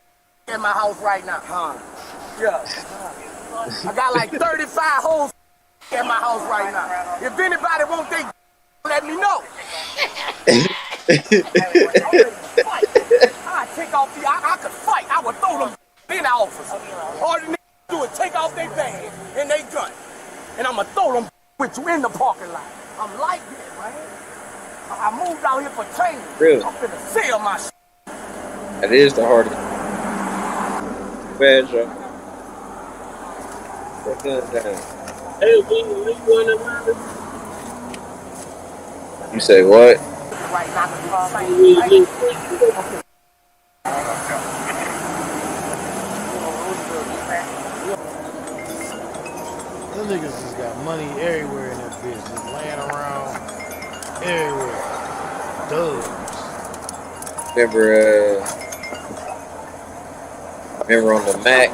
in my house right now. Yeah. I got like 35 hoes in my house right now. If anybody want they, let me know. I'm ready to fight. I take off the. I could fight. I would throw them in the office. All the niggas do is take off their bag and they gun, and I'ma throw them with you in the parking lot. I'm like that, man. I moved out here for training. Really? I'm finna sell my shit. That is the hardest. Bad job. Put guns down. Hey, we going to matter. You say what? Right now, Them niggas just got money everywhere in that bitch, just laying around everywhere. Dubs. Remember on the Mac,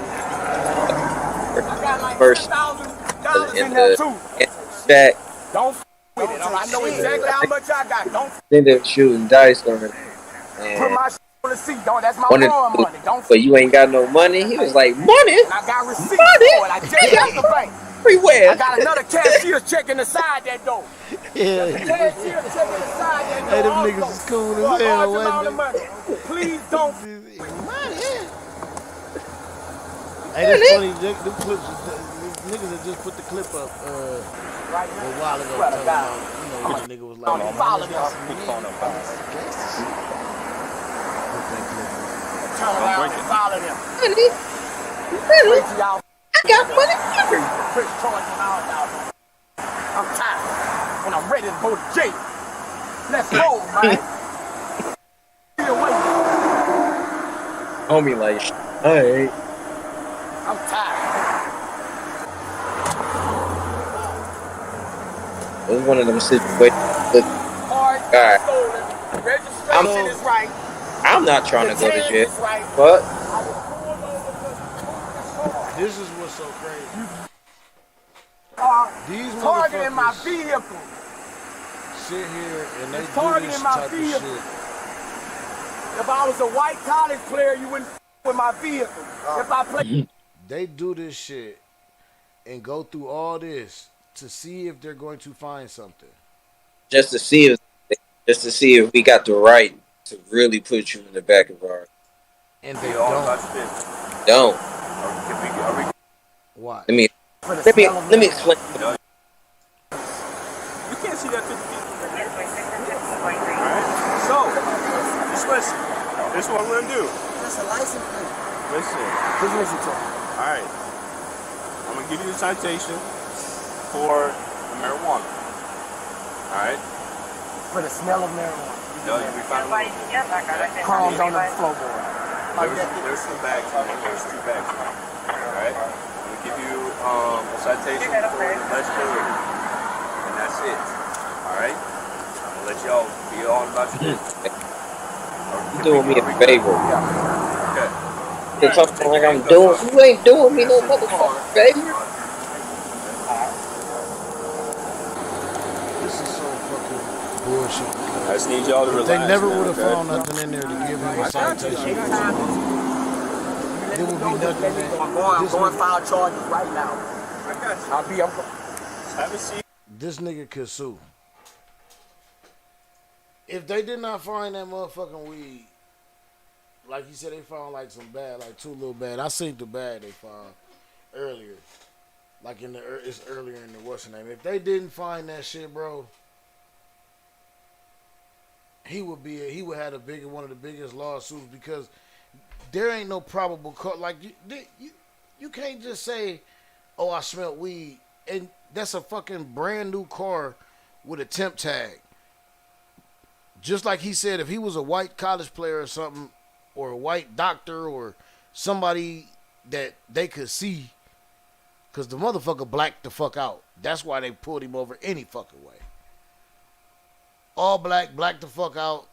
first in the stack. Don't with it. I know exactly how much I got. Don't Then they're shooting dice on it. put my shit on the seat. Don't. That's my One of lawn the, money. Don't. but you ain't got no money. He was like, money? And I got receipts for it. I just left the bank. Everywhere. I got another cashier checking the side that door. Yeah. Cashier checking the side that door. Hey, them also. niggas is cool as For a large hell, amount of wasn't money. Please don't. Hey, that's funny. Them clips, niggas that just put the clip up a while ago talking about, which nigga was like, oh, man, Follow got some them. money. Turn around and follow them. Really? Wait till y'all. I got money everywhere. Chris charging all y'all. I'm tired. When I'm ready to go to jail. Let's go, man. Either way. Homie like, hey. I'm tired. It was one of them situations. God, Registration is right. I'm not trying to go to jail, Right. but This is what's so crazy. These targeting my motherfuckers vehicle. sit here and they do Targeting this my type of vehicle. shit. If I was a white college player, you wouldn't with my vehicle. If I play, They do this shit and go through all this to see if they're going to find something. just to see if we got the right to really put you in the back of our. And they don't. Don't. Why? Let me explain. You can't see that 50 feet. Alright? So, just listen. This is what I'm going to do. that's a license plate. Listen. Just listen to me. Alright. I'm going to give you the citation for the marijuana. Alright? For the smell of marijuana. No, you'll be fine. Crumbs on the floorboard. There's some bags in there. There's 2 bags in there. Alright? I'm going to give you a citation for legibility. And that's it. Alright? I'm going to let y'all be on about your business. You doing me a favor. Okay. You're talking like I'm doing. You ain't doing me no motherfucking favor. This is so fucking bullshit. I just need y'all to relax. They never man, would have okay? found nothing in there to give him a citation. There would be nothing in there. I'm going to file charges right now. I got you. I'll be up. Have a seat. This nigga could sue. If they did not find that motherfucking weed, like you said, they found like some bad, like 2 little bad. I seen the bad they found earlier. Like it's earlier in the what's the name. If they didn't find that shit, bro, he would have one of the biggest lawsuits because there ain't no probable cause. Like you can't just say, "Oh, I smelled weed," and that's a fucking brand new car with a temp tag. Just like he said, if he was a white college player or something, or a white doctor or somebody that they could see, because the motherfucker blacked the fuck out. That's why they pulled him over any fucking way. All black the fuck out,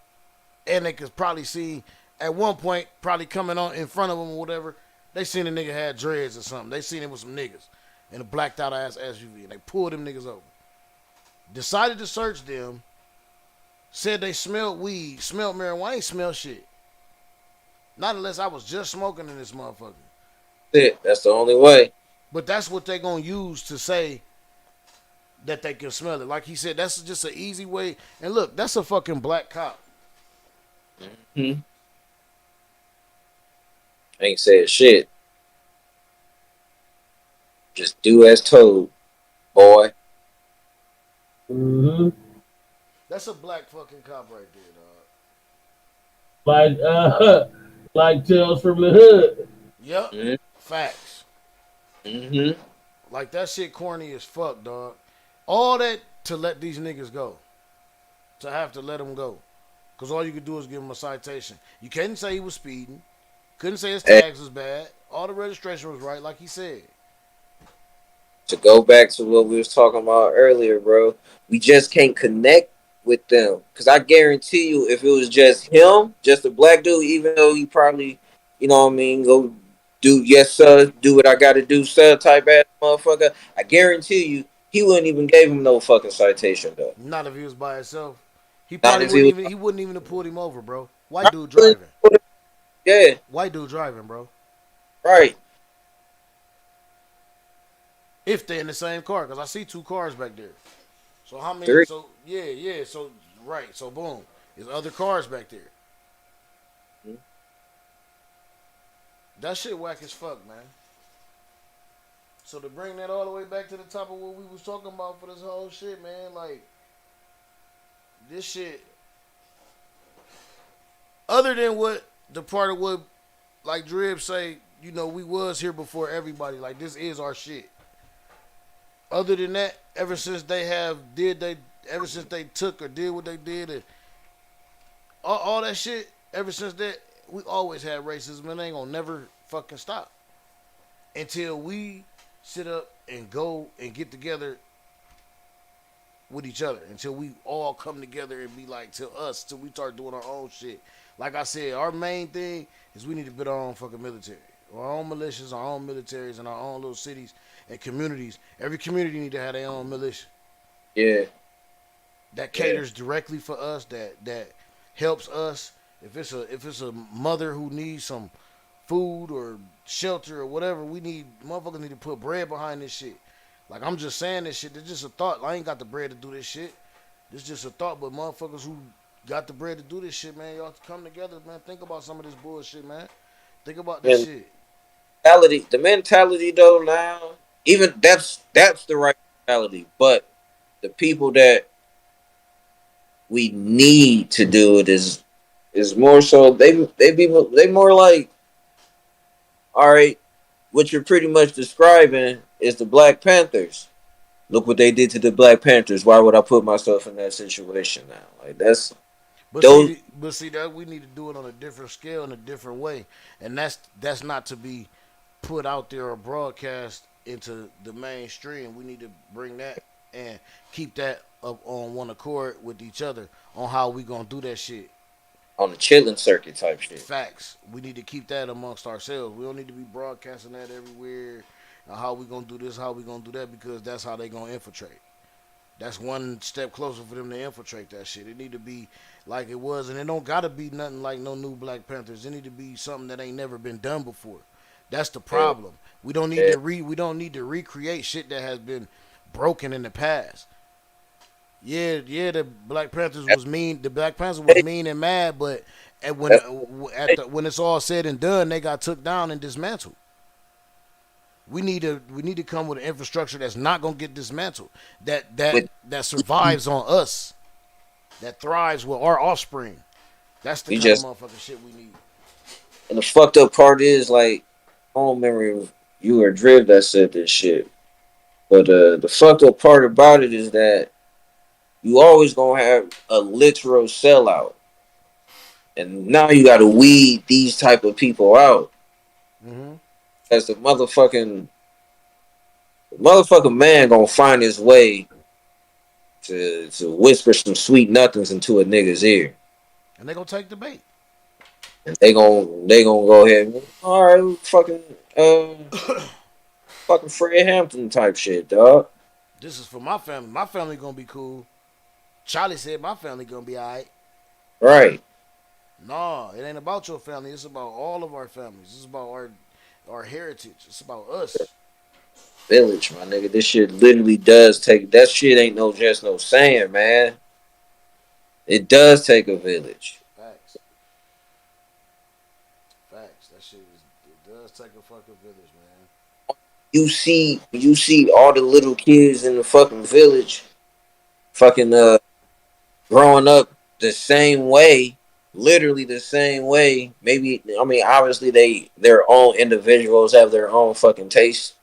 and they could probably see at one point, probably coming on in front of him or whatever, they seen a nigga had dreads or something. They seen him with some niggas in a blacked out ass SUV, and they pulled them niggas over. Decided to search them. Said they smelled weed, smelled marijuana. I ain't smell shit. Not unless I was just smoking in this motherfucker. That's the only way. But that's what they gonna use to say that they can smell it. Like he said, that's just an easy way. And look, that's a fucking black cop. Mm-hmm. Ain't said shit. Just do as told, boy. Mm-hmm. That's a black fucking cop right there, dog. Like like Tales from the Hood. Yep. Mm-hmm. Facts. Mm-hmm. Like that shit corny as fuck, dog. All that to let these niggas go. To have to let them go. Because all you could do is give him a citation. You couldn't say he was speeding. Couldn't say his Hey, tags was bad. All the registration was right, like he said. to go back to what we was talking about earlier, bro, we just can't connect with them. Cause I guarantee you, if it was just him, just a black dude, even though he probably, you know what I mean, go do yes sir, do what I gotta do, sir, type ass motherfucker. I guarantee you, he wouldn't even gave him no fucking citation though. Not if he was by himself. He Not probably if he wouldn't was. even he wouldn't even have pulled him over, bro. I White dude wouldn't- driving. Yeah, White dude driving, bro. right. If they're in the same car, because I see two cars back there. So how many? Three. So yeah. So right. So boom, there's other cars back there. That shit whack as fuck, man. So to bring that all the way back to the top of what we was talking about for this whole shit, man, like this shit. Other than what the part of what like Drib say, you know, we was here before everybody. Like this is our shit. Other than that, ever since ever since they took or did what they did, and all that shit, ever since that, we always had racism, and it ain't gonna never fucking stop until we sit up and go and get together with each other. Until we all come together and be like, till we start doing our own shit. Like I said, our main thing is we need to build our own fucking military, our own militias, our own militaries, and our own little cities and communities. Every community need to have their own militia. Yeah. That caters directly for us. That helps us. If it's a mother who needs some food or shelter or whatever, motherfuckers need to put bread behind this shit. Like I'm just saying this shit. It's just a thought. I ain't got the bread to do this shit. It's just a thought. But motherfuckers who got the bread to do this shit, man, y'all come together, man. Think about some of this bullshit, man. Think about this And shit. the mentality though now, even that's the right mentality. But the people that we need to do it is more so they more like, all right, what you're pretty much describing is the Black Panthers. Look what they did to the Black Panthers. Why would I put myself in that situation now? Like that's But those see that we need to do it on a different scale in a different way, and that's not to be put out there or broadcast into the mainstream. We need to bring that and keep that up on one accord with each other on how we gonna do that shit. on the chilling circuit type shit. Facts. We need to keep that amongst ourselves. We don't need to be broadcasting that everywhere. How we gonna do this? How we gonna do that? Because that's how they gonna infiltrate. That's one step closer for them to infiltrate that shit. It need to be like it was, and it don't gotta be nothing like no new Black Panthers. It need to be something that ain't never been done before. That's the Yeah. problem. We don't need Yeah. to we don't need to recreate shit that has been broken in the past. Yeah, the Black Panthers was mean. The Black Panthers was mean and mad, but when it's all said and done, they got took down and dismantled. We need to come with an infrastructure that's not gonna get dismantled. With That survives on us. That thrives with our offspring. That's the we kind of just motherfucking shit we need. and the fucked up part is like I don't remember if you or Driv that said this shit. But the fucked up part about it is that you always gonna have a literal sellout. And now you gotta weed these type of people out. Mm-hmm. As the motherfucking man gonna find his way to whisper some sweet nothings into a nigga's ear. And they gonna take the bait. And they gonna go ahead and all right, fucking Fred Hampton type shit, dog. This is for my family. My family gonna be cool. Charlie said my family gonna be alright. Right. No, it ain't about your family. It's about all of our families. It's about our heritage. It's about us. Village, my nigga. This shit literally does take that shit ain't no just no saying, man. It does take a village. Facts. does take a fucking village, man. You see all the little kids in the fucking village, fucking growing up the same way, literally the same way. Maybe I mean obviously their own individuals have their own fucking taste,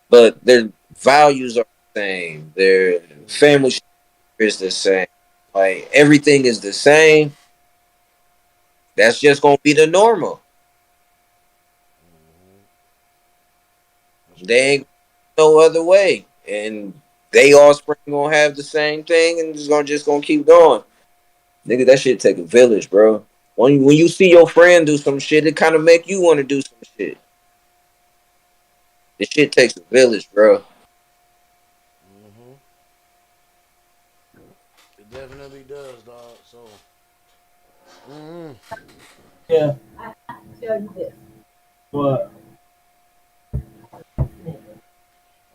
but their values are the same. Their family is the same. Like everything is the same. That's just gonna be the normal. That's They crazy. ain't no other way, and they all spring gonna have the same thing, and just gonna keep going. Nigga, that shit take a village, bro. When you see your friend do some shit, it kind of make you want to do some shit. This shit takes a village, bro. Mm-hmm. It definitely does, dog. So, mm-hmm. Yeah. What? I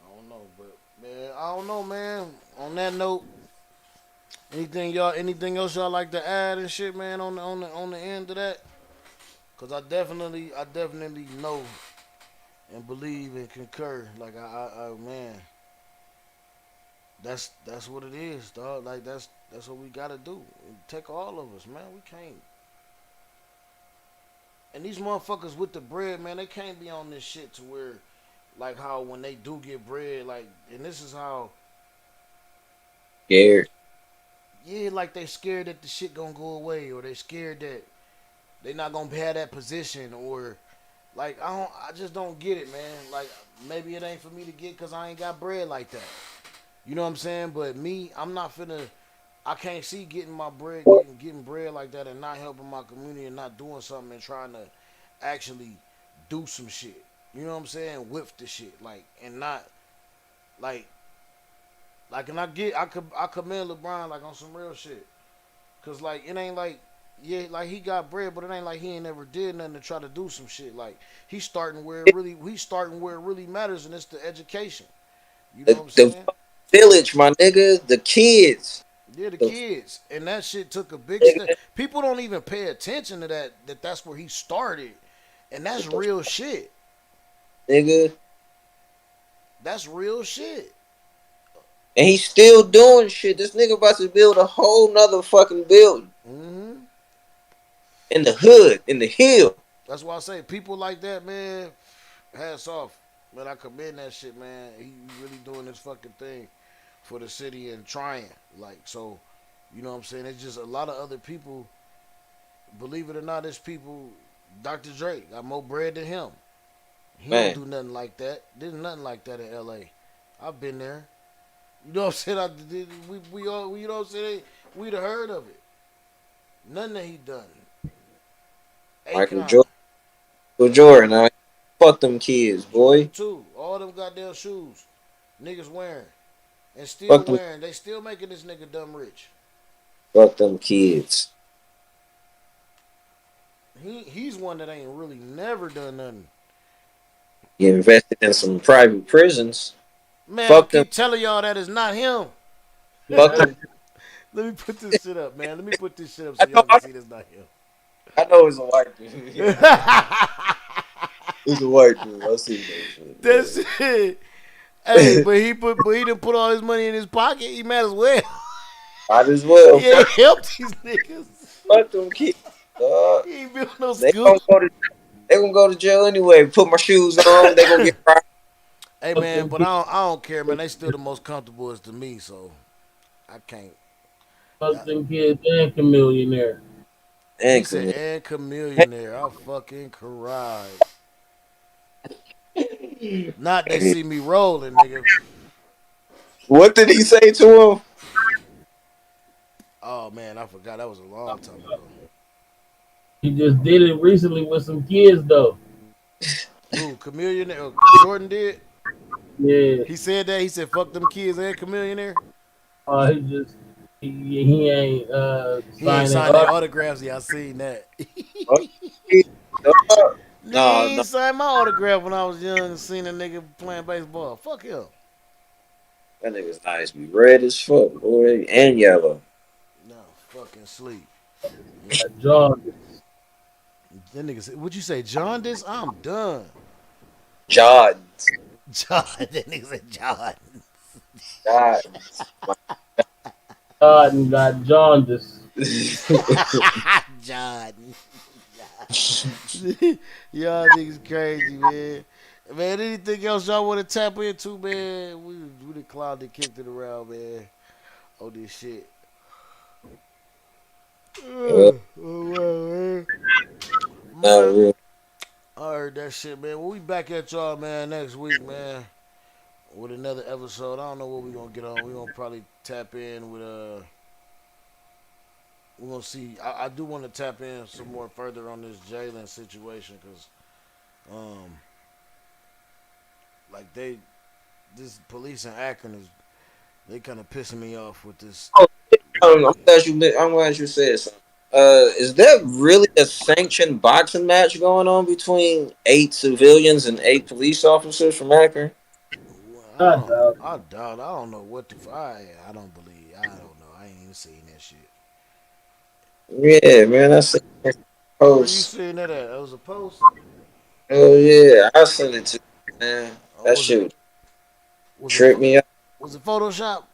don't know, but man, I don't know, man. On that note, anything else y'all like to add and shit, man, on the end of that? Cause I definitely know and believe and concur. Like man, that's what it is, dog. Like that's what we gotta do. It take all of us, man. We can't. And these motherfuckers with the bread, man, they can't be on this shit to where, like how when they do get bread, like, and this is how, Scared. yeah, like they scared that the shit gonna go away, or they scared that they not gonna have that position, or like I just don't get it, man. Like maybe it ain't for me to get because I ain't got bread like that. You know what I'm saying? But me, I'm not finna. I can't see getting my bread, getting bread like that, and not helping my community, and not doing something, and trying to actually do some shit. You know what I'm saying? With the shit, like, and not like, and I commend LeBron like on some real shit, cause like it ain't like, yeah, like he got bread, but it ain't like he ain't never did nothing to try to do some shit. Like he's starting where it really matters, and it's the education. You know what I'm The saying? village, my nigga. The kids. Yeah, the The kids, and that shit took a big step. nigga. People don't even pay attention to that. That's where he started, and that's real shit. Nigga. That's real shit. And he's still doing shit. This nigga about to build a whole nother fucking building Hmm. in the hood, in the hill. That's why I say people like that, man. Hats off, man. I commend that shit, man. He really doing this fucking thing for the city and trying. Like so, you know what I'm saying? It's just a lot of other people. Believe it or not, there's people. Dr. Dre got more bread than him. He don't Man, do nothing like that. There's nothing like that in L.A. I've been there. You know what I'm saying? We all, you know what I'm saying? We'd have heard of it. None that he done. Michael Akon. Jordan. Jordan, fuck them kids, Jordan boy. too. All them goddamn shoes. Niggas wearing. And still Fuck them, wearing. They still making this nigga dumb rich. fuck them kids. He's one that ain't really never done nothing. You invested in some private prisons. Man, I Fuck them. keep telling y'all that is not him. Fuck them. Let me put this shit up, man. Let me put this shit up so I know. y'all can see that's not him. I know it's a white dude. It's a white dude. I see that shit. That's it. Hey, but he didn't put all his money in his pocket. He might as well. Might as well. He ain't helped these niggas. Fuck them kids. He ain't built no They school. gonna go to jail anyway. Put my shoes on. They gonna get fried. Hey Fuck man, them but kids. I don't care, man. They still the most comfortable as to me, so I can't. Fuck them kids and Chameleonaire. He And said, commit. and chameleonaire. I fucking cried. Not they see me rolling, nigga. What did he say to him? Oh man, I forgot. That was a long time ago. He just did it recently with some kids though. Who? Chameleonaire? Jordan did? Yeah. He said that? He said, fuck them kids and chameleonaire? He just he ain't He ain't signing signed their up. autographs. Yeah, I seen that. Nigga, No, he no. ain't signed my autograph when I was young and seen a nigga playing baseball. Fuck him. That nigga's nice. Be red as fuck, boy, and yellow. No, fucking sleep. Jog. That nigga said, "Would you say jaundice?" I'm done. John. John. That nigga said John. God. God got jaundice. John. Y'all niggas crazy, man. Man, anything else y'all want to tap into, man? We the clown that kicked it around, man. On this shit. Yeah, Oh, wow, not man. real. I heard that shit, man. We'll be back at y'all, man, next week, man, with another episode. I don't know what we're gonna get on. We're gonna probably tap in with we're gonna see. I do want to tap in some more further on this Jalen situation, because like this police in Akron is, they kind of pissing me off with this. Oh, I'm glad you said something. Is there really a sanctioned boxing match going on between 8 civilians and 8 police officers from Akron? I doubt. I doubt. I don't know what the. I don't believe. I don't know. I ain't even seen that shit. Yeah, man, I seen that Where you post. seeing that at? That was a post. Oh yeah, I sent it to you, man. Or That was it? shit Was it? tripped me out. Was it Photoshop?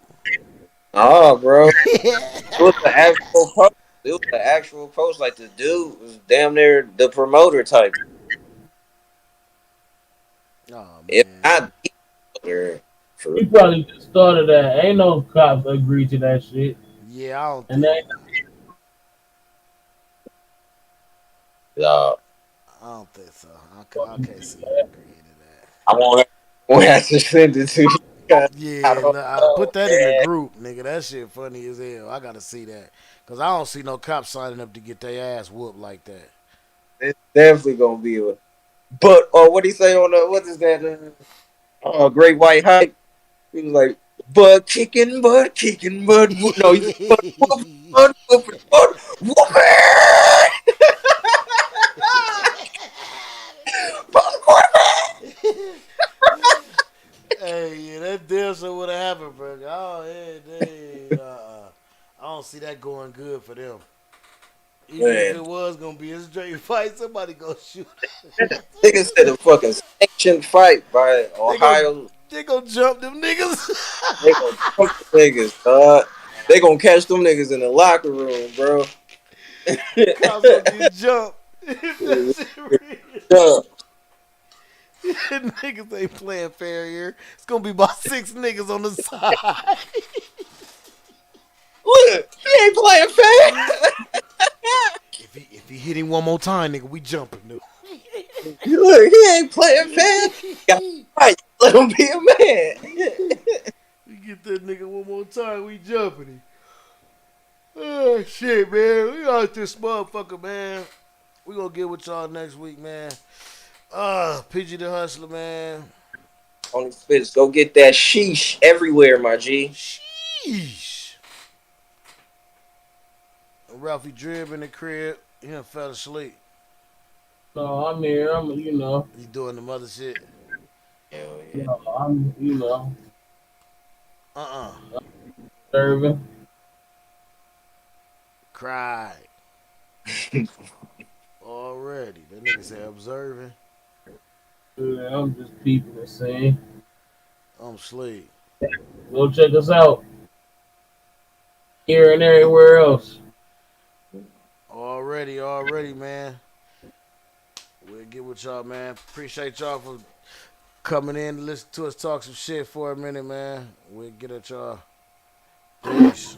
Oh, bro, it was the actual post. It was the actual post. Like the dude was damn near the promoter type. Oh If man. not the promoter, for He probably just started that. Ain't no cops agree to that shit. Yeah, I don't And think. they y'all. I don't think so. I can't see him agreeing to that. I won't have to send it to you. I Yeah, don't nah, know, put that in the man. group, nigga. That shit funny as hell. I gotta see that, cause I don't see no cops signing up to get their ass whooped like that. It's definitely gonna be a. But what do he say on the what is that? Great White Hype. He was like, butt kicking, no, he's butt whooping, butt whooping. Hey, yeah, that damn sure would have happened, bro. Oh, yeah, I don't see that going good for them. Even if Man, it was gonna be a straight fight, somebody gonna shoot. nigga said a fucking sanctioned fight by They gonna Ohio. they gonna jump them niggas. They gonna jump the niggas, dog. They gonna catch them niggas in the locker room, bro. Cops gonna get jumped. If that shit Yeah. real. Niggas ain't playing fair here. It's gonna be about 6 niggas on the side. Look, he ain't playing fair. If he hit him one more time, nigga, we jumping, dude. Look, he ain't playing fair. Got right. Let him be a man. We get that nigga one more time, we jumping him. Oh shit, man. We out this motherfucker, man. We gonna get with y'all next week, man. PG the Hustler, man. On the spits, go get that sheesh everywhere, my G. Sheesh. Ralphie Drib in the crib. He done fell asleep. no, I'm here. He doing the mother shit. Hell yeah. I'm Uh-uh. serving. Cried. Already. That nigga said observing. Yeah, I'm just peeping and seeing. I'm asleep. Go check us out. Here and everywhere else. Already, man. We'll get with y'all, man. Appreciate y'all for coming in to listen to us talk some shit for a minute, man. We'll get at y'all. Peace.